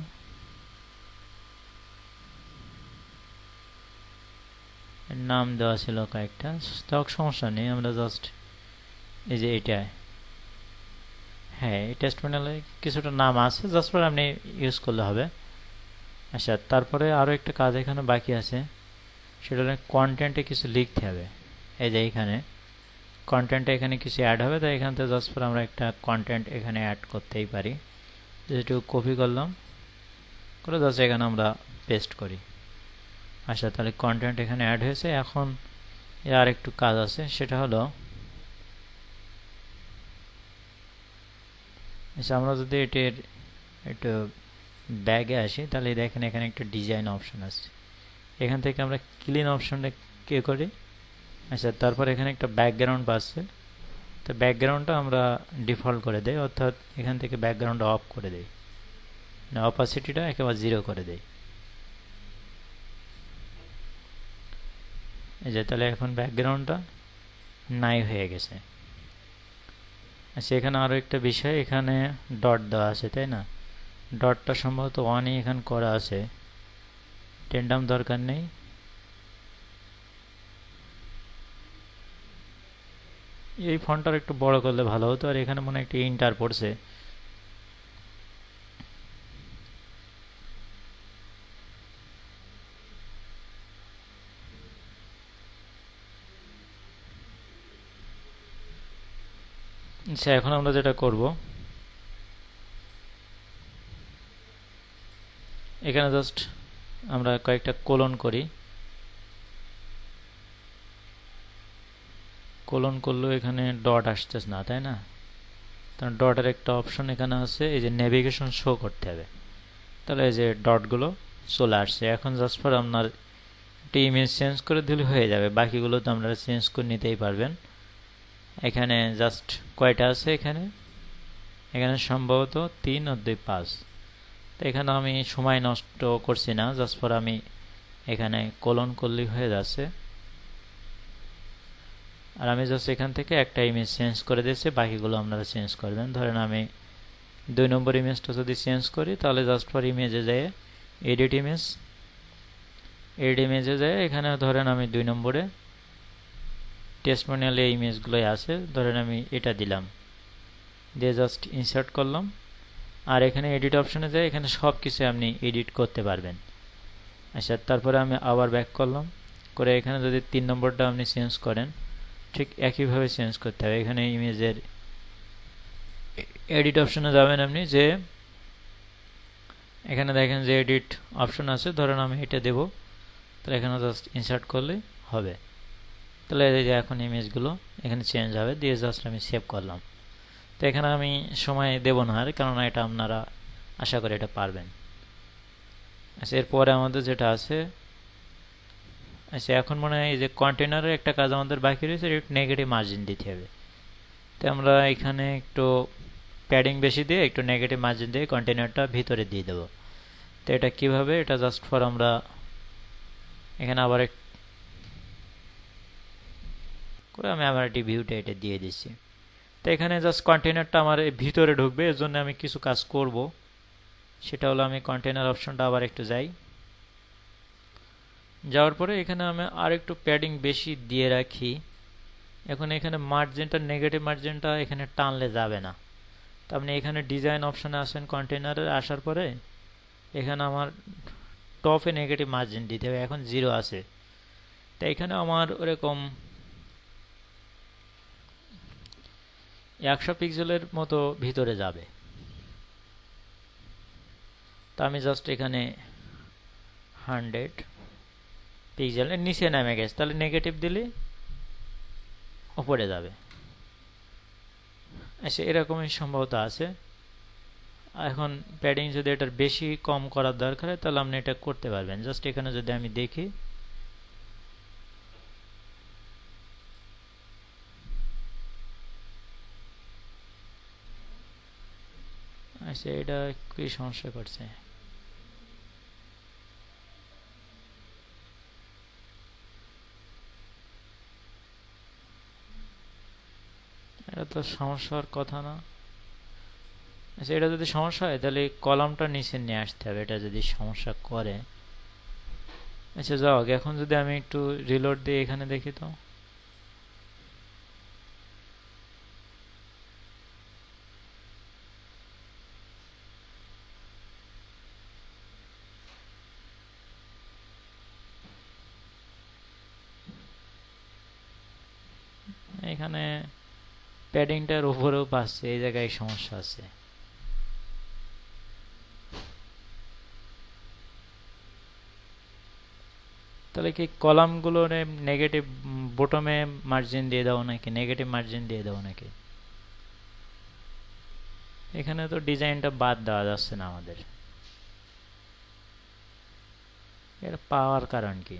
নাম দেওয়া ছিল কয়েকটা, স্টক সমস্যা নেই, আমরা জাস্ট এই যে এটা, হ্যাঁ এই টেস্টিমোনিয়ালে কিছুটা নাম আছে, জাস্ট পরে আপনি ইউজ করলে হবে। আচ্ছা, তারপরে আরও একটা কাজ এখানে বাকি আছে, সেটা হলো কন্টেন্টে কিছু লিখতে হবে। এই যে এখানে কন্টেন্টে এখানে কিছু অ্যাড হবে, তাই এখান থেকে জাস্ট পরে আমরা একটা কন্টেন্ট এখানে অ্যাড করতেই পারি। যেটুকু কপি করলাম, করে জাস্ট এখানে আমরা পেস্ট করি। আচ্ছা, তাহলে কন্টেন্ট এখানে অ্যাড হয়েছে। এখন আর একটু কাজ আছে, সেটা হলো আচ্ছা আমরা যদি এটির একটু ব্যাগে আসি, তাহলে দেখেন এখানে একটা ডিজাইন অপশন আছে, এখান থেকে আমরা ক্লিন অপশনটা কে করি। আচ্ছা, তারপর এখানে একটা ব্যাকগ্রাউন্ড পাচ্ছে, তো ব্যাকগ্রাউন্ডটা আমরা ডিফল্ট করে দেই, অর্থাৎ এখান থেকে ব্যাকগ্রাউন্ড অফ করে দেই, অপাসিটিটা একেবারে 0 করে দেই। এই যে তাহলে এখন ব্যাকগ্রাউন্ডটা নাই হয়ে গেছে। আচ্ছা, এখানে আরও একটা বিষয়, এখানে ডট দেওয়া আছে, তাই না? ডটটা সম্ভবত 1ই এখানে করা আছে, টেন্ডাম দরকার নেই। এই ফন্টটা একটু বড় করলে ভালো হতো, আর এখানে মনে একটা ইন্টার পড়ছে। আচ্ছা, এখন আমরা যেটা করব, এখানে জাস্ট আমরা কয়েকটা কোলন করি। কোলন করলেও এখানে ডট আসতেছে না, তাই না? কারণ ডটের একটা অপশন এখানে আছে, এই যে নেভিগেশন শো করতে হবে, তাহলে এই যে ডটগুলো চলে আসছে। এখন জাস্ট ফর আপনার একটা ইমেজ চেঞ্জ করে দিলে হয়ে যাবে, বাকিগুলো তো আপনারা চেঞ্জ করে নিতেই পারবেন। এখানে জাস্ট কয়টা আছে, এখানে সম্ভবত 3 আর 2 5। তো এখানে আমি সময় নষ্ট করছি না, জাস্ট ফর আমি এখানে কোলন করলেই হয়ে যাচ্ছে। আর আমি জাস্ট এখান থেকে একটা ইমেজ চেঞ্জ করে দিয়েছি, বাকিগুলো আপনারা চেঞ্জ করবেন। ধরেন আমি 2 নম্বর ইমেজটা যদি চেঞ্জ করি, তাহলে জাস্ট ফর ইমেজে যায় এডিট ইমেজে যায় এখানে ধরেন আমি 2 নম্বরে টেস্টিমোনিয়াল এই ইমেজগুলোই আছে, ধরেন আমি এটা দিলাম, দিয়ে জাস্ট ইনসার্ট করলাম। আর এখানে এডিট অপশনে যায়, এখানে সব কিছু আপনি এডিট করতে পারবেন। আচ্ছা, তারপরে আমি আবার ব্যাক করলাম, করে এখানে যদি 3 নম্বরটা আপনি চেঞ্জ করেন, ঠিক একইভাবে চেঞ্জ করতে হবে। এখানে ইমেজের এডিট অপশনে যাবেন আপনি, যে এখানে দেখেন যে এডিট অপশন আছে, ধরেন আমি এটা দেব, তাহলে এখানে জাস্ট ইনসার্ট করলে হবে। তাহলে এই যে এখন ইমেজগুলো এখানে চেঞ্জ হবে, দিয়ে জাস্ট আমি সেভ করলাম। তো এখানে আমি সময় দেব না আর, কেননা এটা আপনারা আশা করি এটা পারবেন। আচ্ছা, এরপরে আমাদের যেটা আছে, আচ্ছা এখন মনে হয় এই যে কন্টেনারের একটা কাজ আমাদের বাকি রয়েছে, নেগেটিভ মার্জিন দিতে হবে। তো আমরা এখানে একটু প্যাডিং বেশি দিয়ে একটু নেগেটিভ মার্জিন দিয়ে কন্টেনারটা ভিতরে দিয়ে দেবো। তো এটা কিভাবে, এটা জাস্ট ফর আমরা এখানে আবার করে আমি আমার একটি ভিউটা এটা দিয়ে দিচ্ছি। তো এখানে জাস্ট কন্টেনারটা আমার ভিতরে ঢুকবে, এর জন্য আমি কিছু কাজ করব। সেটা হলো আমি কন্টেনার অপশনটা আবার একটু যাই, যাওয়ার পরে এখানে আমি আর একটু প্যাডিং বেশি দিয়ে রাখি। এখন এখানে মার্জিনটা, নেগেটিভ মার্জিনটা এখানে টানলে যাবে না। তো আপনি এখানে ডিজাইন অপশনে আসেন, কন্টেনারে আসার পরে এখানে আমার টপে নেগেটিভ মার্জিন দিতে হবে, এখন 0 আছে। তো এখানে আমার ওরকম 100 পিক্সেলের মতো ভিতরে যাবে। তো আমি জাস্ট এখানে 100 পিক্সেলের নিচে নেমে গেছে, তাহলে নেগেটিভ দিলে উপরে যাবে। আচ্ছা, এরকমই সম্ভবত আছে। এখন প্যাডিং যদি এটার বেশি কম করার দরকার হয়, তাহলে আপনি এটা করতে পারবেন। জাস্ট এখানে যদি আমি দেখি, আচ্ছা এটা কি সমস্যা করছে, এটা তো সমস্যার কথা না। আচ্ছা, এটা যদি সমস্যা হয় তাহলে কলামটা নিচে নিয়ে আসতে হবে, এটা যদি সমস্যা করে। আচ্ছা যাও, এখন যদি আমি একটু রিলোড দিয়ে এখানে দেখি, তো এখানে প্যাডিংটার উপরেও পাচ্ছে, এই জায়গায় সমস্যা আছে। তাহলে কি কলামগুলো নেগেটিভ বটমে মার্জিন দিয়ে দাও নাকি নেগেটিভ মার্জিন দিয়ে দাও নাকি? এখানে তো ডিজাইনটা বাদ দেওয়া যাচ্ছে না আমাদের, এর পাওয়ার কারণ কি?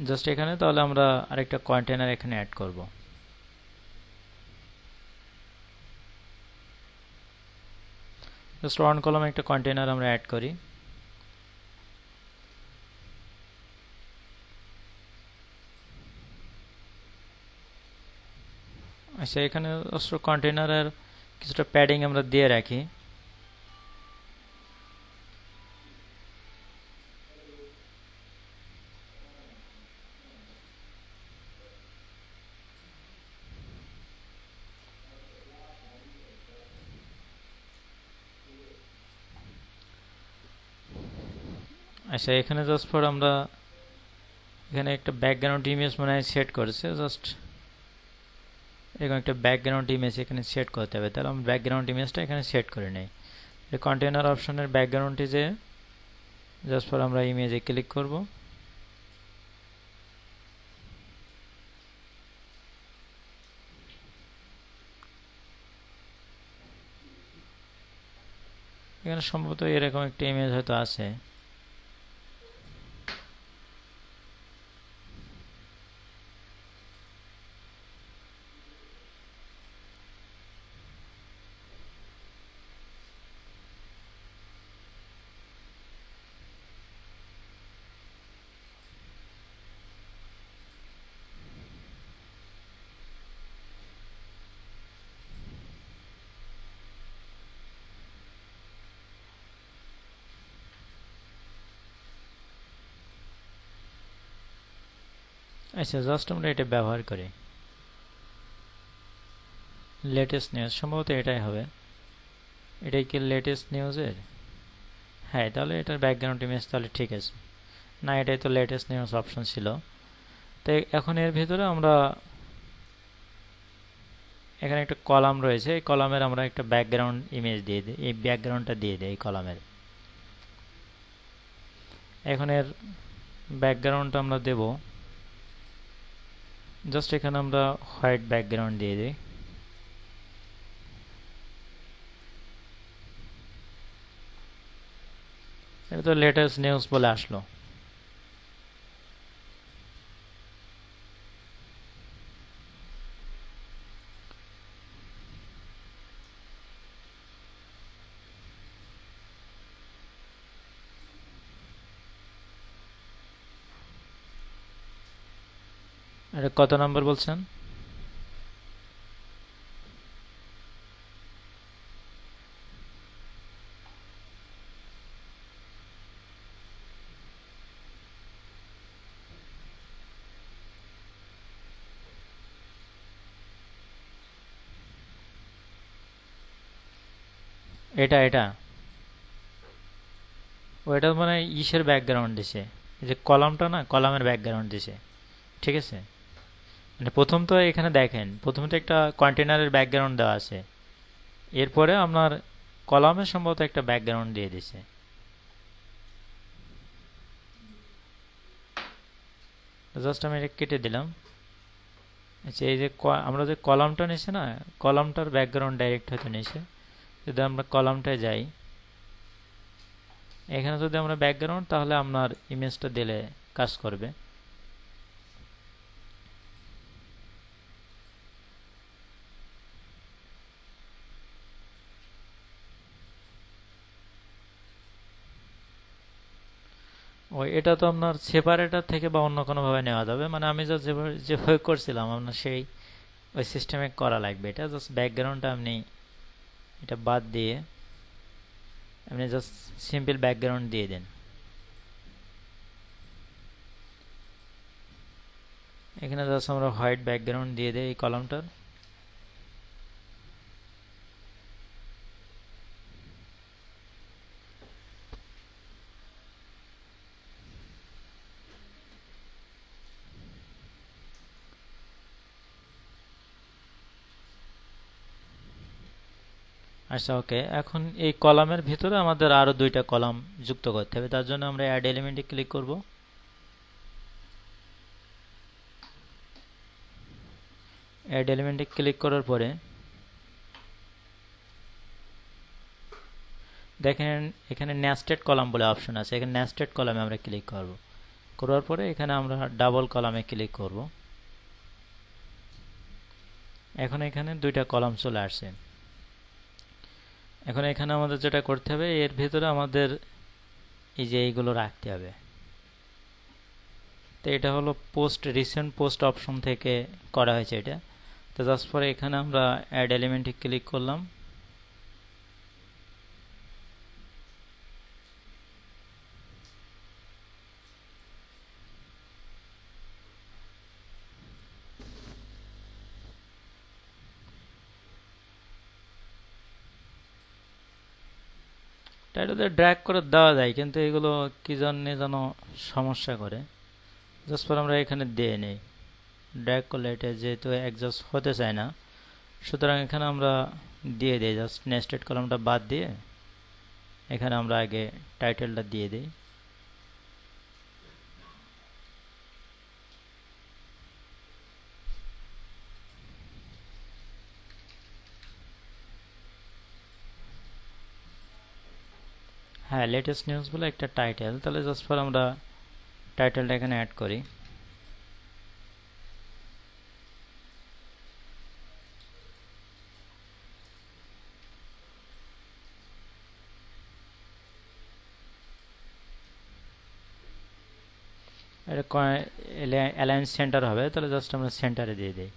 জাস্ট এখানে তাহলে আমরা আরেকটা কন্টেনার এখানে অ্যাড করব। জাস্ট ওয়ান কলামে একটা কন্টেনার আমরা অ্যাড করি। আচ্ছা, এখানে কন্টেনারের কিছুটা প্যাডিং আমরা দিয়ে রাখি। আচ্ছা, এখানে জাস্ট ফর আমরা এখানে একটা ব্যাকগ্রাউন্ড ইমেজ মনে হয় সেট করেছে, জাস্ট এরকম একটা ব্যাকগ্রাউন্ড ইমেজ এখানে সেট করতে হবে। তাহলে আমরা ব্যাকগ্রাউন্ড ইমেজটা এখানে সেট করে নেই। কন্টেনার অপশনের ব্যাকগ্রাউন্ডে যে জাস্ট ফর আমরা ইমেজে ক্লিক করব, এখানে সম্ভবত এরকম একটা ইমেজ হয়তো আছে। আচ্ছা, জাস্ট আমরা এটা ব্যবহার করি। লেটেস্ট নিউজ সম্ভবত এটাই হবে। এটাই কি লেটেস্ট নিউজের? হ্যাঁ, তাহলে এটার ব্যাকগ্রাউন্ড ইমেজ তাহলে ঠিক আছে। না, এটাই তো লেটেস্ট নিউজ অপশন ছিল। তো এখন এর ভিতরে আমরা এখানে একটা কলাম রয়েছে, এই কলামের আমরা একটা ব্যাকগ্রাউন্ড ইমেজ দিয়ে দিই, এই ব্যাকগ্রাউন্ডটা দিয়ে দিই এই কলামের। এখন এর ব্যাকগ্রাউন্ডটা আমরা দেব, জাস্ট এখানে আমরা হোয়াইট ব্যাকগ্রাউন্ড দিয়ে দিই। এটা তো লেটেস্ট নিউজ বলে আসলো। এটা কত নম্বর বলছেন? এটা এটা ওইটা মানে ইসের ব্যাকগ্রাউন্ড দিছে, এই যে কলামটা না, কলামের ব্যাকগ্রাউন্ড দিছে। ঠিক আছে, মানে প্রথম তো এখানে দেখেন, প্রথমে তো একটা কন্টেনারের ব্যাকগ্রাউন্ড দেওয়া আছে, এরপরে আপনার কলামের সম্ভবত একটা ব্যাকগ্রাউন্ড দিয়ে দিছে। জাস্ট আমি এটা কেটে দিলাম। আচ্ছা, এই যে আমরা যে কলামটা নিছি না, কলামটার ব্যাকগ্রাউন্ড ডাইরেক্ট হয়তো নিছে। যদি আমরা কলামটায় যাই, এখানে যদি আমরা ব্যাকগ্রাউন্ড, তাহলে আপনার ইমেজটা দিলে কাজ করবে। ওই এটা তো আপনার সেপারেটর থেকে বা অন্য কোনোভাবে নেওয়া যাবে, মানে আমি যা যেভাবে করছিলাম আপনার সেই ওই সিস্টেমে করা লাগবে। এটা জাস্ট ব্যাকগ্রাউন্ডটা আপনি এটা বাদ দিয়ে আপনি জাস্ট সিম্পল ব্যাকগ্রাউন্ড দিয়ে দেন। এখানে জাস্ট আমরা হোয়াইট ব্যাকগ্রাউন্ড দিয়ে দেই এই কলামটার। আচ্ছা, ওকে। এখন এই কলামের ভিতরে আমাদের আরো দুইটা কলাম যুক্ত করতে হবে, তার জন্য আমরা অ্যাড এলিমেন্টে ক্লিক করব। অ্যাড এলিমেন্টে ক্লিক করার পরে দেখেন এখানে নেস্টেড কলাম বলে অপশন আছে, এখানে নেস্টেড কলামে আমরা ক্লিক করব। করার পরে এখানে আমরা ডাবল কলামে ক্লিক করব। এখন এখানে দুইটা কলাম চলে আসছে। এখন এখানে আমাদের যেটা করতে হবে, এর ভিতরে আমাদের এই যে এইগুলো রাখতে হবে। তো এটা হলো পোস্ট, রিসেন্ট পোস্ট অপশন থেকে করা হয়েছে এটা। তো জাস্ট পরে এখানে আমরা অ্যাড এলিমেন্টে ক্লিক করলাম। এটাতে ড্র্যাগ করে দেওয়া যায়, কিন্তু এগুলো কি জন্য যেন সমস্যা করে। জাস্ট পর আমরা এখানে দিয়ে নিই। ড্র্যাগ করলে এটা যেহেতু অ্যাডজাস্ট হতে চায় না, সুতরাং এখানে আমরা দিয়ে দিই। জাস্ট নেস্টেড কলামটা বাদ দিয়ে এখানে আমরা আগে টাইটেলটা দিয়ে দিই। হ্যাঁ, লেটেস্ট নিউজ বলে একটা টাইটেল। তাহলে জাস্ট পর আমরা টাইটেলটা এখানে অ্যাড করি। এটা অ্যালায়েন্স সেন্টার হবে, তাহলে জাস্ট আমরা সেন্টারে দিয়ে দিই।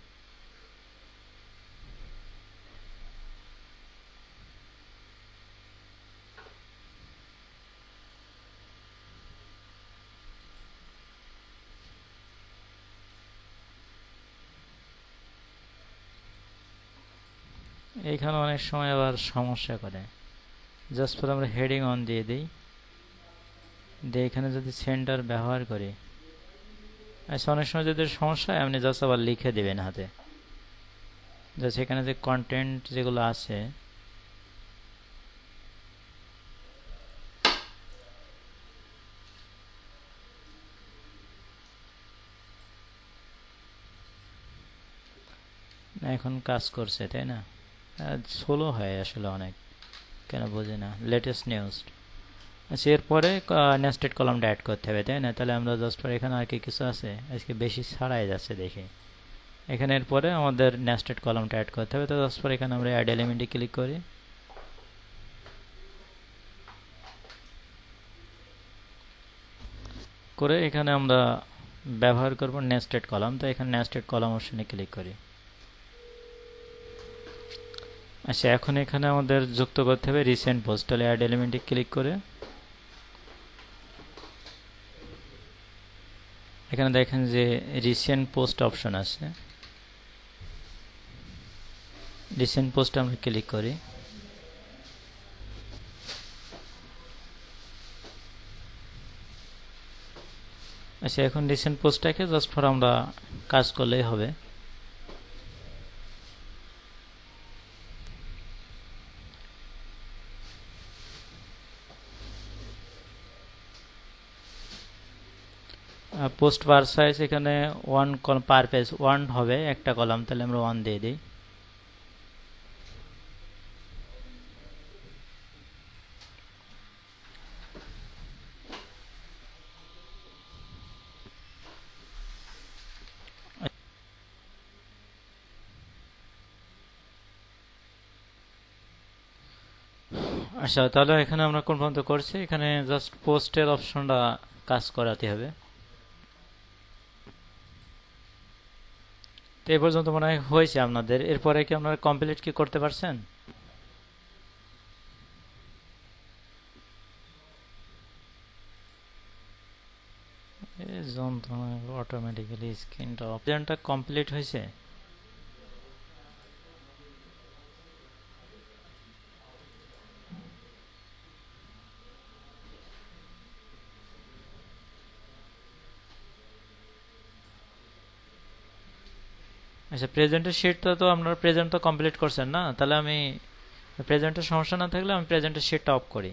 এইখানে অনেক সময় আবার সমস্যা করে। জাস্ট ফর আমরা হেডিং অন দিয়ে দিই, দিয়ে এখানে যদি সেন্টার ব্যবহার করি, আচ্ছা অনেক সময় যদি সমস্যা হয় আপনি জাস্ট আবার লিখে দিবেন হাতে, জাস্ট এখানে যে কন্টেন্ট যেগুলো আছে এখন কাজ করছে তাই না, স্লো হয় আসলে অনেক, কেন বুঝি না। লেটেস্ট নিউজ, আচ্ছা এরপরে নেস্টেড কলামটা অ্যাড করতে হবে তাই না, তাহলে আমরা জাস্ট পরে এখানে আর কি কিছু আছে, আজকে বেশি ছাড়াই যাচ্ছে দেখি। এখানে এরপরে আমাদের নেস্টেড কলামটা অ্যাড করতে হবে, তো জাস্ট পরে এখানে আমরা অ্যাড এলিমেন্টে ক্লিক করি, করে এখানে আমরা ব্যবহার করব নেস্টেড কলাম, তো এখানে নেস্টেড কলাম অপশনে ক্লিক করি। আচ্ছা এখন এখানে আমাদের যুক্ত করতে হবে রিসেন্ট পোস্ট, তাহলে অ্যাড এলিমেন্টে ক্লিক করে এখানে দেখেন যে রিসেন্ট পোস্ট অপশন আছে, রিসেন্ট পোস্ট আমরা ক্লিক করি। আচ্ছা এখন রিসেন্ট পোস্টটাকে জাস্ট ফর আমরা কাজ করলেই হবে। পোস্ট বার সাইজ এখানে 1 পার পেজ 1 হবে একটা কলাম, তাহলে আমরা 1 দিয়ে দিই। আচ্ছা তাহলে এখানে আমরা কোন পর্যন্ত করছি, এখানে জাস্ট পোস্টের অপশনটা কাজ করাতে হবে। তো এই পর্যন্ত মনে হয় হয়েছে আপনাদের, এরপরে কি আপনারা কমপ্লিট কি করতে পারছেন? এই যন্ত্রণা, অটোমেটিক্যালি স্ক্রিনটা অপশনটা কমপ্লিট হয়েছে। আচ্ছা প্রেজেন্টের শিটটা তো আপনারা প্রেজেন্ট তো কমপ্লিট করছেন না, তাহলে আমি প্রেজেন্টের সমস্যা না থাকলে আমি প্রেজেন্টের শিটটা অফ করি।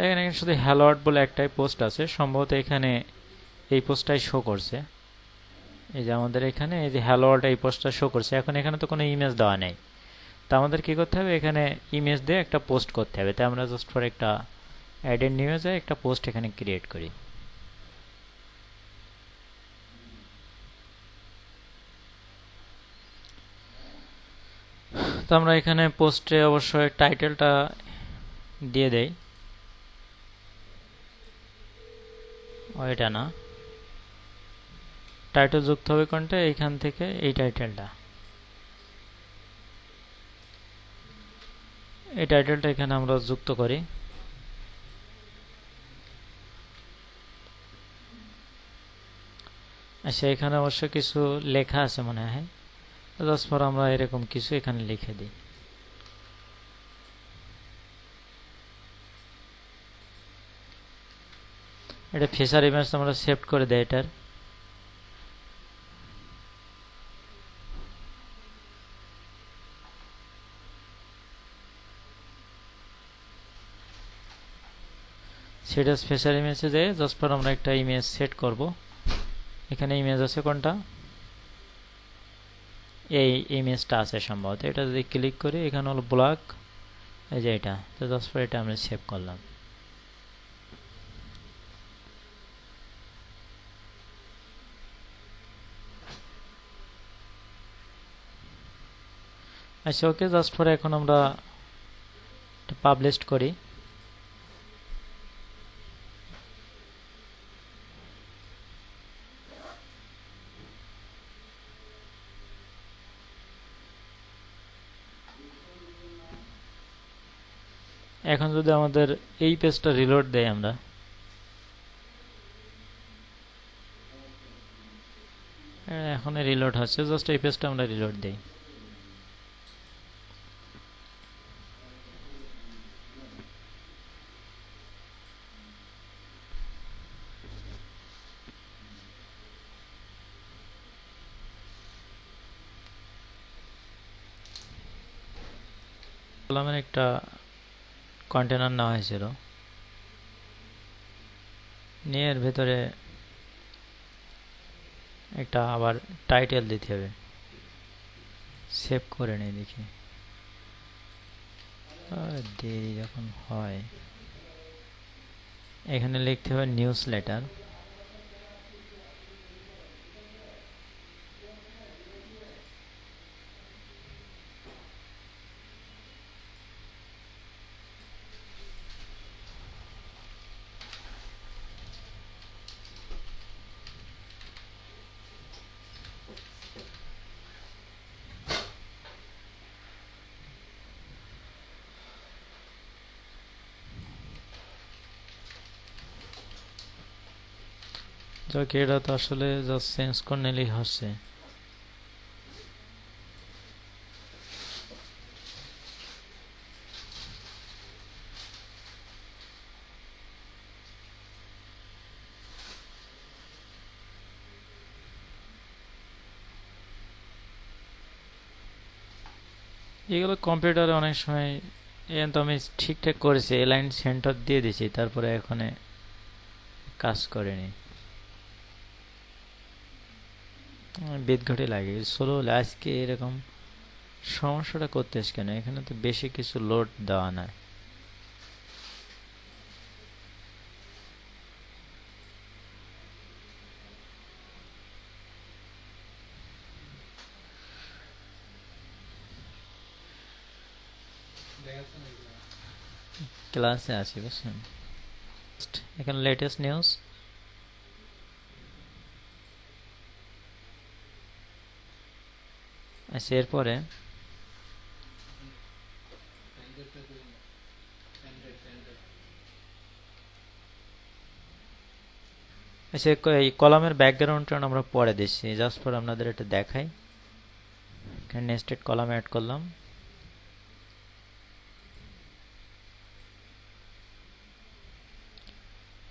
এখানে শুধু হ্যালো ওয়ার্ড বলে একটাই পোস্ট আছে, সম্ভবত এখানে এই পোস্টটাই শো করছে। এই যে আমাদের এখানে এই যে হ্যালো ওয়ার্ড এই পোস্টটা শো করছে, এখন এখানে তো কোনো ইমেজ দেওয়া নেই, তা আমাদের কি করতে হবে, এখানে ইমেজ দিয়ে একটা পোস্ট করতে হবে। তাই আমরা জাস্ট ফর একটা অ্যাডেড নিউজে একটা পোস্ট এখানে ক্রিয়েট করি। তো আমরা এখানে পোস্টে অবশ্যই টাইটেলটা দিয়ে দেই, ওইটা না, টাইটেল যুক্ত হবে কোনটা, এইখান থেকে এই টাইটেলটা, এই টাইটেলটা এখানে আমরা যুক্ত করি। আচ্ছা এখানে অবশ্য কিছু লেখা আছে মনে হয়, জাস্ট ফর আমরা এরকম কিছু এখানে লিখে দিই। এটা ফিচার ইমেজ আমরা সেভ করে দেই এটার। সেটা ফিচার ইমেজে যেয়ে জাস্ট ফর আমরা একটা ইমেজ সেট করব। এখানে ইমেজ আছে কোনটা, এই ইমেজটা আছে সম্ভবত, এটা যদি ক্লিক করি এখানে হলো ব্লক, এই যে এটা, তো জাস্ট ফর এটা আমরা সেভ করলাম। আচ্ছা ওকে, জাস্ট ফর এখন আমরা পাবলিশ করি। এখন যদি আমাদের এই পেজটা রিলোড দেই আমরা, এখন রিলোড হচ্ছে, জাস্ট এই পেজটা আমরা রিলোড দেই। কলামের একটা কন্টেনার নেওয়া হয়েছিল, নিয়ে এর ভেতরে একটা আবার টাইটেল দিতে হবে। সেভ করে নেই দেখি, দেরি যখন হয় এখানে লিখতে হবে নিউজ লেটার। যাক, এটা তো আসলে জাস্ট চেঞ্জ করে নিলেই হচ্ছে। এগুলো কম্পিউটারে অনেক সময়, এখন তো আমি ঠিকঠাক করেছি, এলাইন সেন্টার দিয়ে দিছি, তারপরে এখানে কাজ করেনি, বিদঘাটি লাগে। স্লো আজকে এরকম সমস্যাটা করতেছ কেন? এখানে তো বেশি কিছু লোড দেওয়া না। ক্লাসে আছি বুঝছেন, এখানে লেটেস্ট নিউজ। আচ্ছা, এরপরে আচ্ছা, এই কলামের ব্যাকগ্রাউন্ডটা আমরা পরে দিচ্ছি, জাস্ট পর আপনাদের এটা দেখাই। এখানে নেস্টেড কলাম অ্যাড করলাম।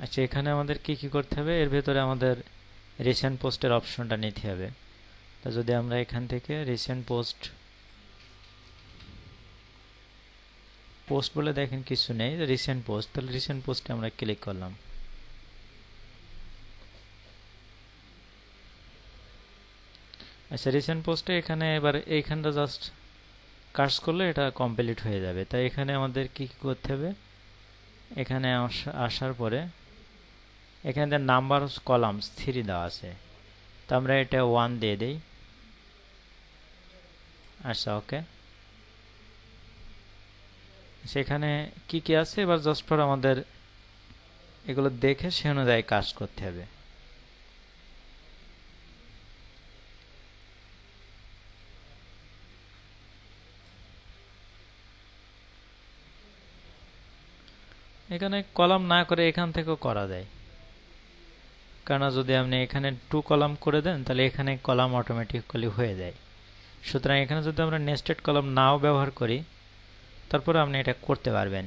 আচ্ছা, এখানে আমাদের কি কি করতে হবে, এর ভেতরে আমাদের রিসেন্ট পোস্টের অপশনটা নিতে হবে। তো যদি আমরা এখান থেকে রিসেন্ট পোস্ট বলে দেখেন কিছু নেই, রিসেন্ট পোস্ট, তাহলে রিসেন্ট পোস্টে আমরা ক্লিক করলাম। আচ্ছা, রিসেন্ট পোস্টে এখানে এবার এইখানটা জাস্ট কাজ করলে এটা কমপ্লিট হয়ে যাবে। তাই এখানে আমাদের কি কি করতে হবে, এখানে আসার পরে এখানে নাম্বার অফ কলামস 3 দেওয়া আছে, তো আমরা এটা 1 দিয়ে দেই। আচ্ছা, ওকে। সেখানে কি কি আছে এবার জাস্ট ফর আমাদের এগুলো দেখে সে অনুযায়ী কাজ করতে হবে। এখানে কলাম না করে এখান থেকেও করা যায়, কারণ যদি আপনি এখানে 2 কলাম করে দেন তাহলে এখানে কলাম অটোমেটিক্যালি হয়ে যায়। সুতরাং এখানে যদি আমরা নেস্টেড কলাম নাও ব্যবহার করি, তারপরে আপনি এটা করতে পারবেন,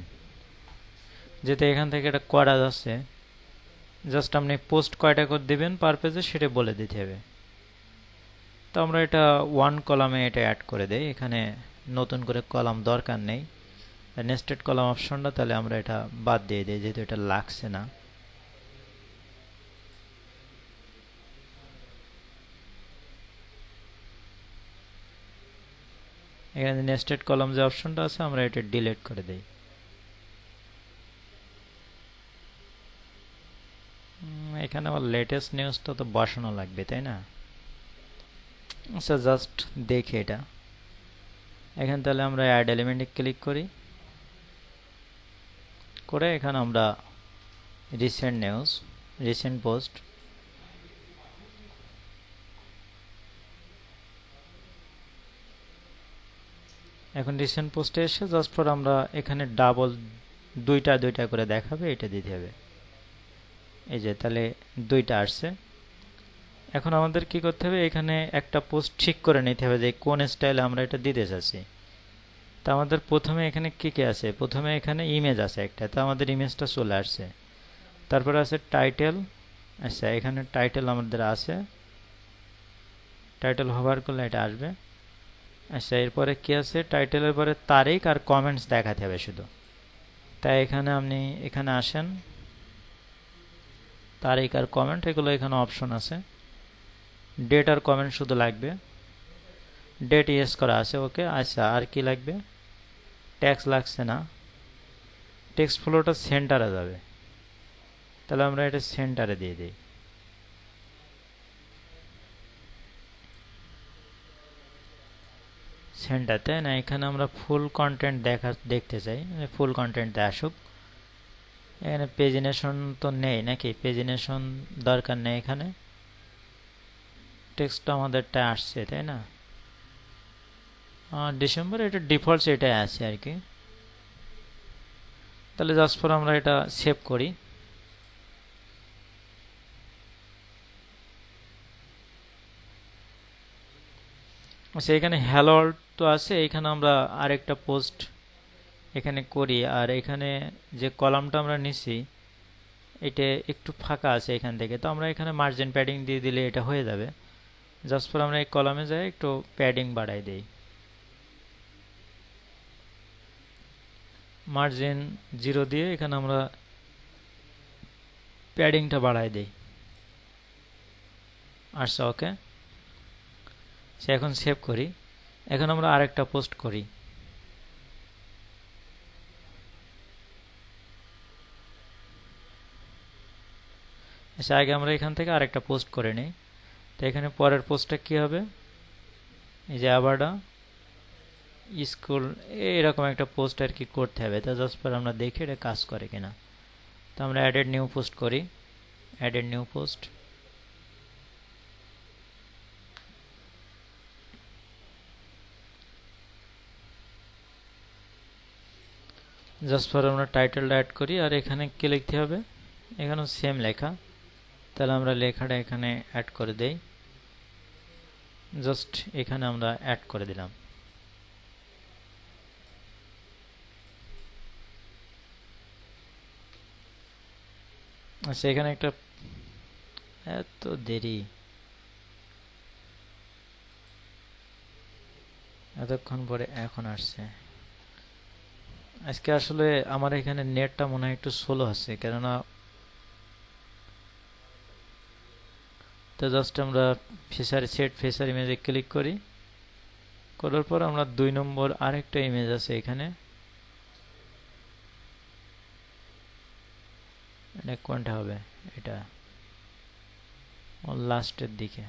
যেহেতু এখান থেকে এটা করা যাচ্ছে। জাস্ট আপনি পোস্ট কয়টা করে দেবেন পার পেজে সেটা বলে দিতে হবে। তো আমরা এটা 1 কলামে এটা অ্যাড করে দেই, এখানে নতুন করে কলাম দরকার নেই। নেস্টেড কলাম অপশনটা তাহলে আমরা এটা বাদ দিয়ে দিই, যেহেতু এটা লাগছে না। এখানে নেস্টেড কলাম যে অপশনটা আছে আমরা এটা ডিলিট করে দেই। এখানে আবার লেটেস্ট নিউজটা তো বসানো লাগবে, তাই না? আচ্ছা, জাস্ট দেখি এটা। এখানে তাহলে আমরা অ্যাড এলিমেন্টে ক্লিক করি, করে এখানে আমরা রিসেন্ট নিউজ, রিসেন্ট পোস্ট, এখন রিসেন্ট পোস্টে এসে জাস্ট ফর আমরা এখানে ডাবল দুইটা দুইটা করে দেখাবে, এটা দিতে হবে। এই যে তাহলে দুইটা আসছে। এখন আমাদের কি করতে হবে, এখানে একটা পোস্ট ঠিক করে নিতে হবে যে কোন স্টাইলে আমরা এটা দিতে চাচ্ছি। তা আমাদের প্রথমে এখানে কি কি আছে, প্রথমে এখানে ইমেজ আছে একটা, তো আমাদের ইমেজটা চলে আসছে। তারপরে আছে টাইটেল। আচ্ছা, এখানে টাইটেল আমাদের আছে, টাইটেল হোভার করলে এটা আসবে। আচ্ছা, এরপরে কি আছে, টাইটেলের পরে তারিখ আর কমেন্টস দেখাতে হবে শুধু। তাই এখানে আপনি এখানে আসেন, তারিখ আর কমেন্ট এগুলো এখানে অপশন আছে। ডেট আর কমেন্ট শুধু লাগবে, ডেট ইয়েস করা আছে, ওকে। আচ্ছা, আর কি লাগবে, ট্যাক্স লাগছে না, টেক্সট ফ্লোটা সেন্টারে যাবে, তাহলে আমরা এটা সেন্টারে দিয়ে দিই। সেন্টার, তাই না? এখানে আমরা ফুল কন্টেন্ট দেখতে চাই, ফুল কন্টেন্ট আসুক। এখানে পেজিনেশন তো নেই নাকি, পেজিনেশন দরকার নেই। এখানে টেক্সট আমাদেরটা আসছে, তাই না? ডিসেম্বর, এটা ডিফল্টস এটাই আছে আর কি। তাহলে জাস্ট ফর আমরা এটা সেভ করি। আচ্ছা, এখানে হ্যালো ওয়ার্ল্ড তো আছে, এখানে আমরা আরেকটা পোস্ট এখানে করি। আর এখানে যে কলামটা আমরা নিছি এটা একটু ফাঁকা আছে এখান থেকে, তো আমরা এখানে মার্জিন প্যাডিং দিয়ে দিলে এটা হয়ে যাবে। জাস্ট ফর আমরা এই কলামে যাই একটু প্যাডিং বাড়াই দেই, মার্জিন 0 দিয়ে এখানে আমরা প্যাডিংটা বাড়াই দেই। আচ্ছা, ওকে। সে এখন সেভ করি। এখন আমরা আরেকটা পোস্ট করি। আচ্ছা, আগে আমরা এখান থেকে আরেকটা পোস্ট করে নিই। তো এখানে পরের পোস্টটা কি হবে, এই যে আবারটা স্কুল, এরকম একটা পোস্ট আর কি করতে হবে। তো জাস্ট পর আমরা দেখি এটা কাজ করে কিনা। তো আমরা অ্যাডেড নিউ পোস্ট করি, added new post. Just for আমরা টাইটেলটা অ্যাড করি, আর এখানে কি লিখতে হবে, এখানেও সেম লেখা। তাহলে আমরা লেখাটা এখানে অ্যাড করে দেই, জাস্ট এখানে আমরা অ্যাড করে দিলাম। আচ্ছা, এখানে একটা, এত দেরি, এতক্ষণ পরে এখন আসছে। আজকে আসলে আমার এখানে নেটটা মনে হয় একটু স্লো আছে, কেননা তো জাস্ট আমরা সেট ফিচার ইমেজে ক্লিক করি, করার পর আমরা 2 নম্বর আরেকটা ইমেজ আছে এখানে, এটা কোনটা হবে, এটা লাস্টের দিকে,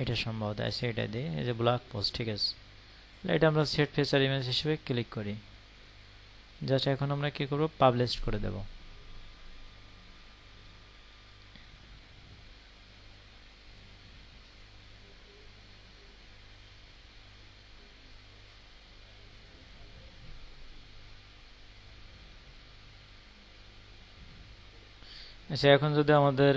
এটা সম্ভবত আছে, এটা দিয়ে এই যে ব্লগ পোস্ট, ঠিক আছে। এটা আমরা সেট ফিচার ইমেজ হিসেবে ক্লিক করি। জাস্ট এখন আমরা কি করব, পাবলিশ করে দেব। আচ্ছা, এখন যদি আমাদের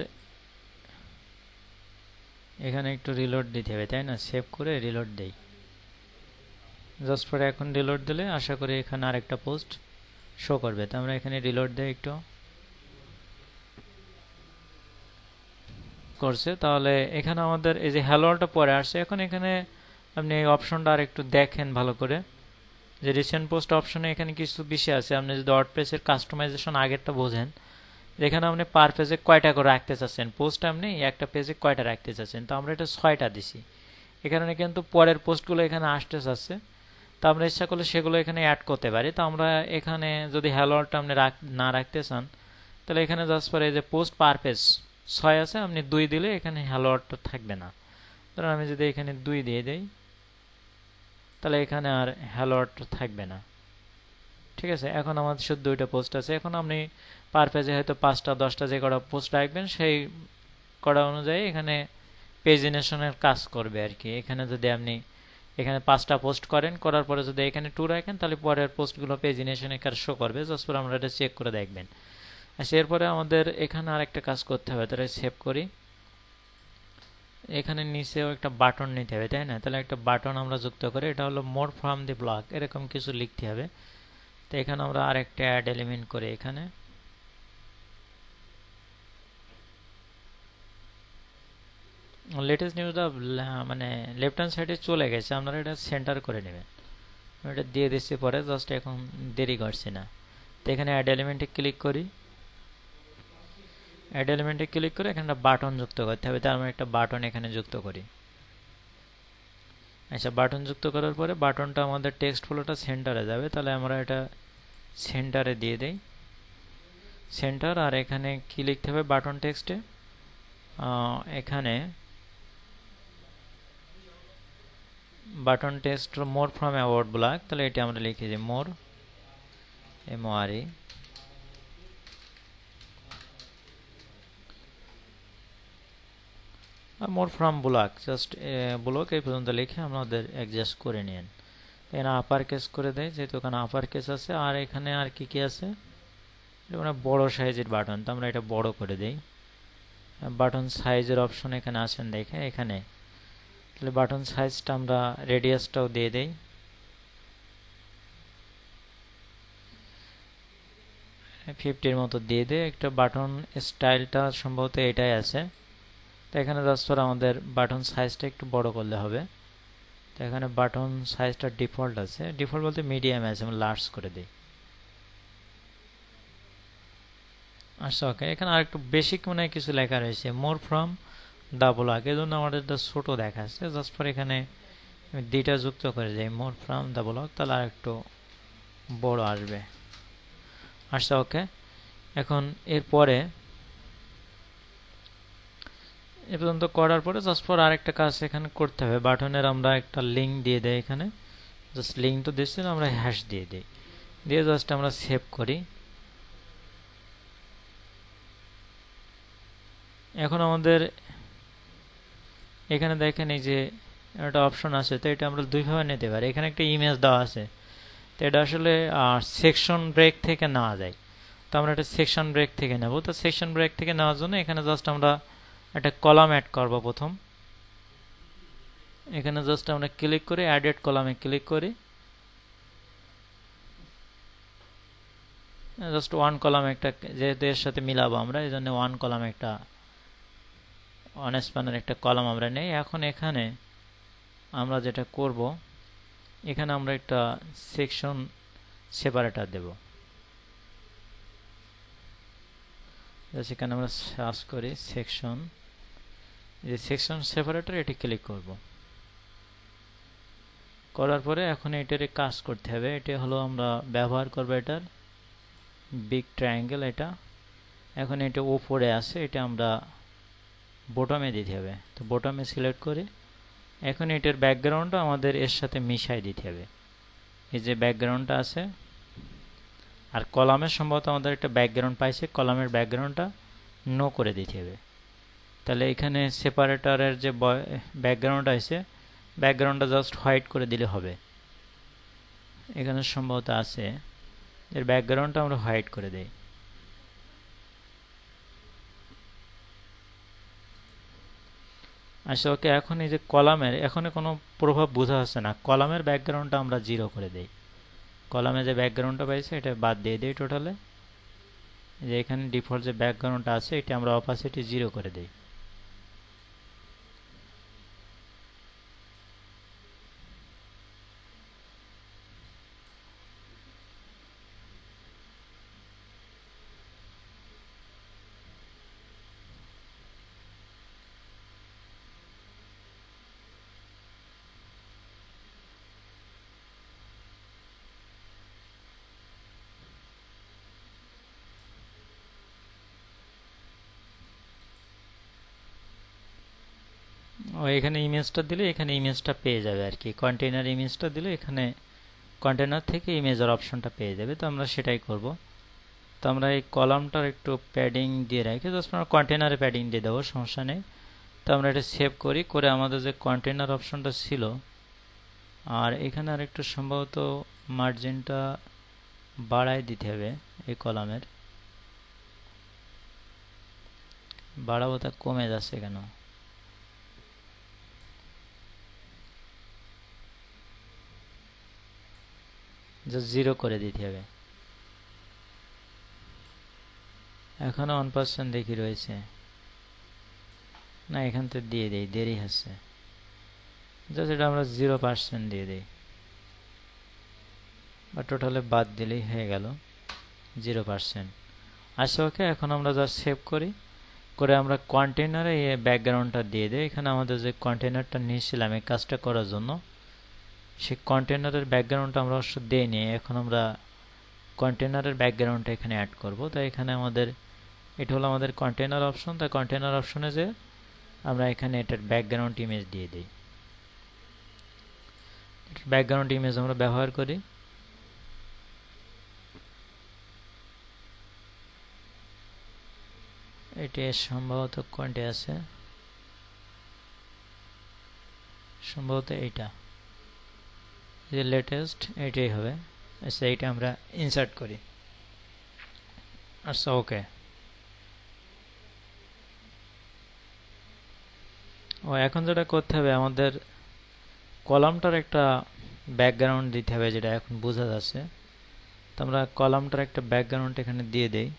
এখানে একটু রিলোড দিতে হবে, তাই না? সেভ করে রিলোড দেই। জাস্ট পরে এখন রিলোড দিলে আশা করি এখানে আরেকটা পোস্ট শো করবে। তো আমরা এখানে রিলোড দেই, একটু করছে। তাহলে এখানে আমাদের এই যে হ্যালো ওয়ার্ল্ডটা পরে আসছে। এখন এখানে আপনি এই অপশনটা আর একটু দেখেন ভালো করে, যে রিসেন্ট পোস্ট অপশনে এখানে কিছু বিষয় আছে। আপনি যদি ওয়ার্ডপ্রেসের কাস্টমাইজেশন আগেরটা বোঝেন, যেখানে আপনি পার পেজে কয়টা করে রাখতে চাচ্ছেন, পোস্ট আপনি একটা পেজে কয়টা রাখতে চাচ্ছেন। তো আমরা এটা 6টা দিছি। এখানে কিন্তু পরের পোস্টগুলো এখানে আসতে চাচ্ছে, তো আমরা ইচ্ছা করলে সেগুলো এখানে অ্যাড করতে পারি। তো আমরা এখানে যদি হ্যালো ওয়ার্ল্ডটা আপনি না রাখতে চান, তাহলে এখানে জাস্ট পরে এই যে পোস্ট পার পেজ 6 আছে, আপনি 2 দিলে এখানে হ্যালো ওয়ার্ল্ডটা থাকবে না। ধরুন আমি যদি এখানে 2 দিয়ে দেই, তাহলে এখানে আর হ্যালো ওয়ার্ল্ডটা থাকবে না, ঠিক আছে। এখন আমাদের শুধু 2টা পোস্ট আছে। এখন আপনি পার পেজে হয়তো 5টা 10টা যে কটা পোস্ট রাখবেন, সেই কটা অনুযায়ী এখানে পেজিনেশনের কাজ করবে আর কি। এখানে যদি আপনি এখানে 5টা পোস্ট করেন, করার পরে যদি এখানে 2 রাখেন তাহলে পরের পোস্টগুলো পেজিনেশন এখানে শো করবে। জাস্ট পরে আমরা এটা চেক করে দেখবেন। আচ্ছা, এরপরে আমাদের এখানে আরেকটা কাজ করতে হবে, তাহলে সেভ করি। এখানে নিচেও একটা বাটন নিতে হবে, তাই না? তাহলে একটা বাটন আমরা যুক্ত করি, এটা হলো মোর ফ্রম দি ব্লক, এরকম কিছু লিখতে হবে। তো এখানে আমরা আরেকটা অ্যাড এলিমেন্ট করি। এখানে লেটেস্ট নিউজটা মানে লেফট হ্যান্ড সাইডে চলে গেছে, আপনারা এটা সেন্টার করে নেবেন। এটা দিয়ে দিচ্ছি পরে, জাস্ট এখন দেরি করছি না। তো এখানে অ্যাড এলিমেন্টে ক্লিক করি। অ্যাড এলিমেন্টে ক্লিক করে এখানে একটা বাটন যুক্ত করতে হবে, তার আমরা একটা বাটন এখানে যুক্ত করি। আচ্ছা, বাটন যুক্ত করার পরে বাটনটা আমাদের টেক্সট ফ্লোটা সেন্টারে যাবে, তাহলে আমরা এটা সেন্টারে দিয়ে দেই, সেন্টার। আর এখানে কি লিখতে হবে বাটন টেক্সটে, এখানে button text more from award block, তাহলে এটা আমরা লিখে দিই মোর, MORE, more from block, just block এই পর্যন্ত লিখে আমাদের অ্যাডজাস্ট করে নিন। এখানে আপার কেস করে দেয়, যেহেতু এখানে আপার কেস আছে। আর এখানে আর কি কি আছে, এটা বড় সাইজের বাটন, তো আমরা এটা বড় করে দেই। বাটন সাইজের অপশন এখানে আসেন দেখে, এখানে তাহলে বাটন সাইজটা আমরা রেডিয়াসটাও দিয়ে দেই। ফিফটির মতো দিয়ে দেয়। একটা বাটন স্টাইলটা সম্ভবত এটাই আছে। তো এখানে জাস্ট ফর আমাদের বাটন সাইজটা একটু বড় করলে হবে। তো এখানে বাটন সাইজটা ডিফল্ট আছে, ডিফল্ট বলতে মিডিয়াম আছে, আমরা লার্জ করে দিই। আচ্ছা, ওকে। এখানে আর একটু বেসিক মনে হয় কিছু লেখা রয়েছে, মোর ফ্রম দ্য ব্লক, এই জন্য আমাদের ছোট দেখাচ্ছে। জাস্ট ফর এখানে দুইটা যুক্ত করে যাই, মোর ফ্রম দ্য ব্লক, তাহলে আর একটু বড় আসবে। আচ্ছা, ওকে। এখন এরপরে এ পর্যন্ত করার পরে জাস্ট ফর আরেকটা কাজ এখানে করতে হবে, বাটনের আমরা একটা লিঙ্ক দিয়ে দেই। এখানে জাস্ট লিঙ্ক তো দিচ্ছিলাম, আমরা হ্যাশ দিয়ে দিই, দিয়ে জাস্ট আমরা সেভ করি। এখন আমাদের এখানে দেখেন এই যে একটা অপশন আছে, তো এটা আমরা দুইভাবে নিতে পারি। এখানে একটা ইমেজ দেওয়া আছে, তো এটা আসলে সেকশন ব্রেক থেকে নেওয়া যায়, তো আমরা এটা সেকশন ব্রেক থেকে নেব। তো সেকশন ব্রেক থেকে নেওয়ার জন্য এখানে জাস্ট আমরা একটা কলাম অ্যাড করব। প্রথম এখানে জাস্ট আমরা ক্লিক করে অ্যাডেড কলামে ক্লিক করি, জাস্ট ওয়ান কলাম একটা, যেহেতু এর সাথে মিলাবো আমরা, এই জন্য ওয়ান কলাম একটা, ওয়ান স্প্যানের একটা কলাম আমরা নেই। এখন এখানে আমরা যেটা করব, এখানে আমরা একটা সেকশন সেপারেটর দেব। সেখানে আমরা সার্চ করি সেকশন, এই সেকশন সেপারেটর, এটি ক্লিক করব। করার পরে এখন এটার কাজ করতে হবে। এটা হলো আমরা ব্যবহার করব এটার বিগ ট্রায়াঙ্গেল, এটা এখন এটা উপরে আছে, এটা আমরা বটমে দিতে হবে। তো বটমে সিলেক্ট করে এখন এটার ব্যাকগ্রাউন্ডটা আমাদের এর সাথে মিশাই দিতে হবে। এই যে ব্যাকগ্রাউন্ডটা আছে, আর কলামের সম্ভবত আমাদের একটা ব্যাকগ্রাউন্ড পাইছে, কলামের ব্যাকগ্রাউন্ডটা নো করে দিতে হবে। তাহলে এখানে সেপারেটরের যে ব্যাকগ্রাউন্ড আছে, ব্যাকগ্রাউন্ডটা জাস্ট হোয়াইট করে দিলে হবে। এখানে সম্ভবত আছে, এর ব্যাকগ্রাউন্ডটা আমরা হোয়াইট করে দেই। আচ্ছা, ওকে। এখন এই যে কলামের এখনো কোনো প্রভাব বোঝা যাচ্ছে না, কলামের ব্যাকগ্রাউন্ডটা আমরা 0 করে দেই। কলামে যে ব্যাকগ্রাউন্ডটা পাইছে এটা বাদ দিয়ে দিই টোটালে। যে এখানে ডিফল্ট যে ব্যাকগ্রাউন্ডটা আছে, এটা আমরা অপাসিটি 0 করে দেই। ও এখানে ইমেজটা দিলে এখানে ইমেজটা পেয়ে যাবে আর কি, কন্টেইনার ইমেজটা দিলে এখানে কন্টেইনার থেকে ইমেজের অপশনটা পেয়ে যাবে। তো আমরা সেটাই করব। তো আমরা এই কলামটার একটু প্যাডিং দিয়ে রাখি, জাস্ট আমরা কন্টেইনারে প্যাডিং দিয়ে দেবো, সমস্যা নেই। তো আমরা এটা সেভ করি, করে আমাদের যে কন্টেইনার অপশনটা ছিল আর এখানে আরেকটু সম্ভবত মার্জিনটা বাড়ায় দিতে হবে এই কলামের, বাড়াবো তা কমে যাচ্ছে কেন? জাস্ট 0 করে দিতে হবে। এখনো 1% দেখি রয়েছে, না এখান থেকে দিয়ে দেই, দেরি হচ্ছে। জাস্ট এটা আমরা 0% দিয়ে দিই, বা টোটালে বাদ দিলেই হয়ে গেল 0%। আচ্ছা ওকে, এখন আমরা জাস্ট সেভ করি, করে আমরা কন্টেনারে এই ব্যাকগ্রাউন্ডটা দিয়ে দিই। এখানে আমাদের যে কন্টেনারটা নিয়েছিলাম এই কাজটা করার জন্য, সেই কন্টেনারের ব্যাকগ্রাউন্ডটা আমরা অবশ্য দিইনি। এখন আমরা কন্টেনারের ব্যাকগ্রাউন্ডটা এখানে অ্যাড করব। তো এখানে আমাদের এটা হলো আমাদের কন্টেনার অপশন। তাই কন্টেনার অপশনে যে আমরা এখানে এটার ব্যাকগ্রাউন্ড ইমেজ দিয়ে দিই। ব্যাকগ্রাউন্ড ইমেজ আমরা ব্যবহার করি। এটি সম্ভবত কোনটি আছে, সম্ভবত এইটা যে লেটেস্ট, এটাই হবে। আচ্ছা এইটা আমরা ইনসার্ট করি। আচ্ছা ওকে, ও এখন যেটা করতে হবে আমাদের কলামটার একটা ব্যাকগ্রাউন্ড দিতে হবে, যেটা এখন বোঝা যাচ্ছে। তো আমরা কলামটার একটা ব্যাকগ্রাউন্ড এখানে দিয়ে দেই।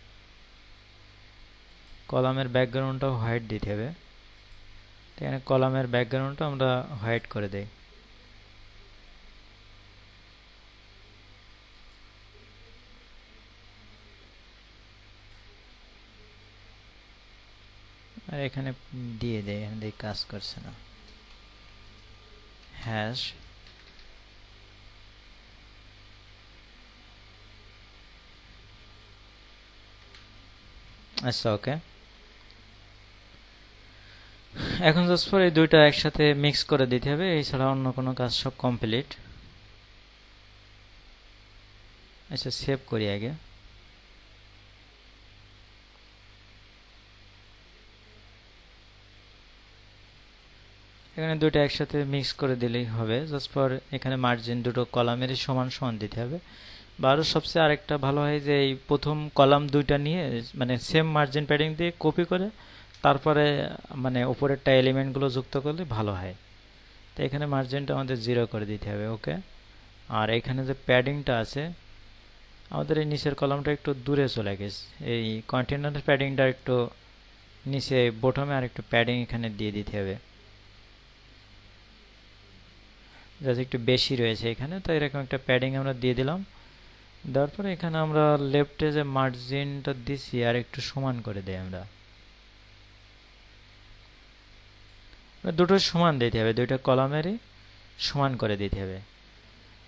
কলামের ব্যাকগ্রাউন্ডটাও হোয়াইট দিতে হবে। এখানে কলামের ব্যাকগ্রাউন্ডটা আমরা হোয়াইট করে দেই। আর এখানে দিয়ে দেই, এখানে দিয়ে কাজ করছে না। হ্যাশ আচ্ছা ওকে, এখন জাস্ট পর এই দুইটা একসাথে মিক্স করে দিতে হবে, এছাড়া অন্য কোনো কাজ সব কমপ্লিট। আচ্ছা সেভ করি আগে। এখানে দুটো একসাথে মিক্স করে দিলেই হবে। জাস্ট পর এখানে মার্জিন দুটো কলামেরই সমান সমান দিতে হবে। বা আরও সবচেয়ে আরেকটা ভালো হয় যে এই প্রথম কলাম দুইটা নিয়ে মানে সেম মার্জিন প্যাডিং দিয়ে কপি করে তারপরে মানে উপরেরটা এলিমেন্টগুলো যুক্ত করলে ভালো হয়। তো এখানে মার্জিনটা আমাদের 0 করে দিতে হবে। ওকে, আর এখানে যে প্যাডিংটা আছে আমাদের এই নিচের কলামটা একটু দূরে চলে গেছে। এই কন্টেনারের প্যাডিংটা একটু নিচে বটমে আর একটু প্যাডিং এখানে দিয়ে দিতে হবে, জাস্ট একটু বেশি রয়েছে এখানে। তো এরকম একটা প্যাডিং আমরা দিয়ে দিলাম। দেওয়ার পরে এখানে আমরা লেফটে যে মার্জিনটা দিছি আর একটু সমান করে দেই। আমরা দুটো সমান দিতে হবে, দুইটা কলামেরই সমান করে দিতে হবে।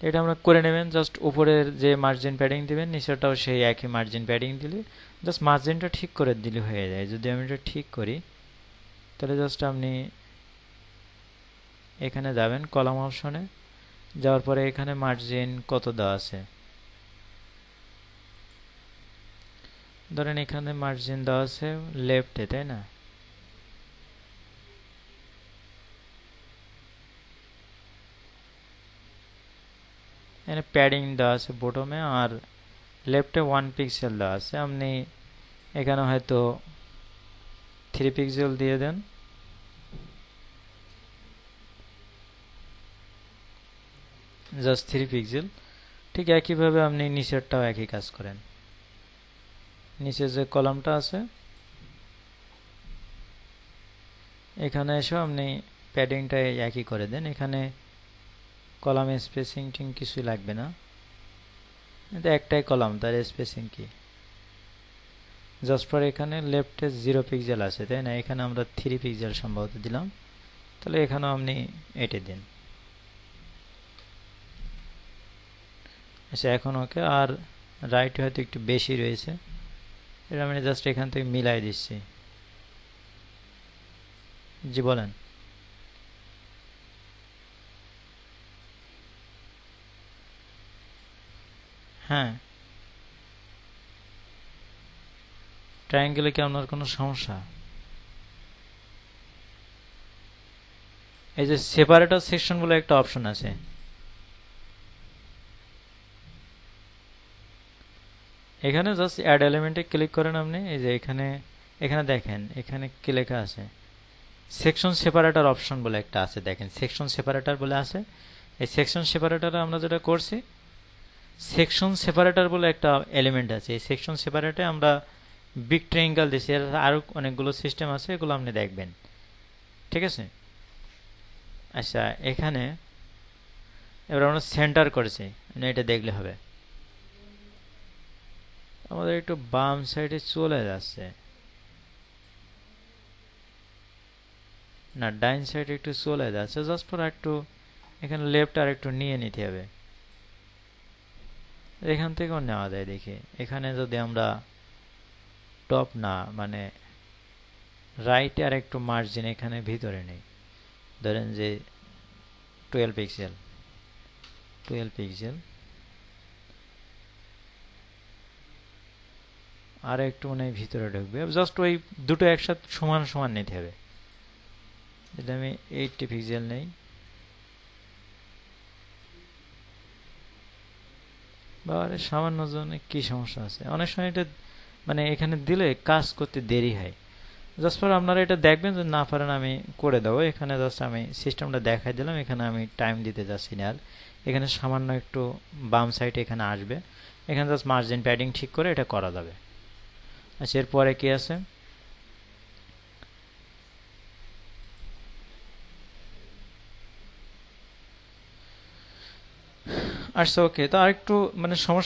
এটা আমরা করে নেবেন। জাস্ট উপরের যে মার্জিন প্যাডিং দিবেন নিচেরটাও সেই একই মার্জিন প্যাডিং দিলে জাস্ট মার্জিনটা ঠিক করে দিলে হয়ে যায়। যদি আমি এটা ঠিক করি তাহলে জাস্ট আপনি এখানে যাবেন কলাম অপশনে, যাওয়ার পরে এখানে মার্জিন কত দেওয়া আছে, ধরেন এখানে মার্জিন দেওয়া আছে লেফটে, তাই না? এখানে প্যাডিং দেওয়া আছে বটমে আর লেফটে 1 পিক্সেল দেওয়া আছে। আপনি এখানে হয়তো 3 পিক্সেল দিয়ে দেন। Just 3 pixel. ঠিক একইভাবে আপনি নিচেরটাও একই কাজ করেন। নিচে যে কলামটা আছে এখানে এসে আপনি প্যাডিংটা একই করে দেন। এখানে কলামে স্পেসিং টিং কিছুই লাগবে না, এটা একটাই কলাম, তার স্পেসিং কি। জাস্ট পর এখানে লেফটে 0 পিক্সেল আছে, তাই না? এখানে আমরা 3 পিক্সেল সম্ভবত দিলাম, তাহলে এখানেও আপনি এটে দিন। আচ্ছা এখন ওকে। আর রাইট হয়তো একটু বেশি রয়েছে, এটা আমি জাস্ট এখান থেকে মিলাই দিচ্ছি। জি বলেন। হ্যাঁ, ট্রায়াঙ্গেলে কি আপনার কোনো সমস্যা? এই যে সেপারেটর সেকশন বলে একটা অপশন আছে, এখানে জাস্ট অ্যাড এলিমেন্টে ক্লিক করেন আপনি। এই যে এখানে এখানে দেখেন এখানে কি লেখা আছে, সেকশন সেপারেটর অপশন বলে একটা আছে, দেখেন সেকশন সেপারেটর বলে আছে। এই সেকশন সেপারেটরে আমরা যেটা করছি, সেকশন সেপারেটর বলে একটা এলিমেন্ট আছে। এই সেকশন সেপারেটরে আমরা বিগ ট্রায়াঙ্গেল দিছি, এর আরো অনেকগুলো সিস্টেম আছে, এগুলো আপনি দেখবেন। ঠিক আছে। আচ্ছা, এখানে এবার আমরা সেন্টার করেছি, এটা দেখলে হবে। আমাদের একটু বাম সাইডে চলে যাচ্ছে, না ডাইন সাইডে একটু চলে যাচ্ছে, জাস্ট ফর একটু এখানে লেফট আর একটু নিয়ে নিতে হবে। এখান থেকেও নেওয়া যায় দেখি। এখানে যদি আমরা টপ না মানে রাইটে আর একটু মার্জিন এখানে ভিতরে নেই, ধরেন যে 12 পিক্সেল, 12 পিক্সেল আর একটু মানে ভিতরে ঢুকবে, জাস্ট ওই দুটো একসাথে সমান সমান নিতে হবে। যদি আমি 80 পিক্সেল নেই, বাবারে সামান্য জন্য কি সমস্যা আছে, অনেক সময় এটা মানে এখানে দিলে কাজ করতে দেরি হয়। জাস্ট ফর আপনারা এটা দেখবেন, যদি না পারেন আমি করে দেবো। এখানে জাস্ট আমি সিস্টেমটা দেখাই দিলাম, এখানে আমি টাইম দিতে যাচ্ছি না আর। এখানে সামান্য একটু বাম সাইডে এখানে আসবে, এখানে জাস্ট মার্জিন প্যাডিং ঠিক করে এটা করা যাবে। আচ্ছা, এরপরে কি আছে, আচ্ছা ওকে, তো আরেকটু মানে সমস্যা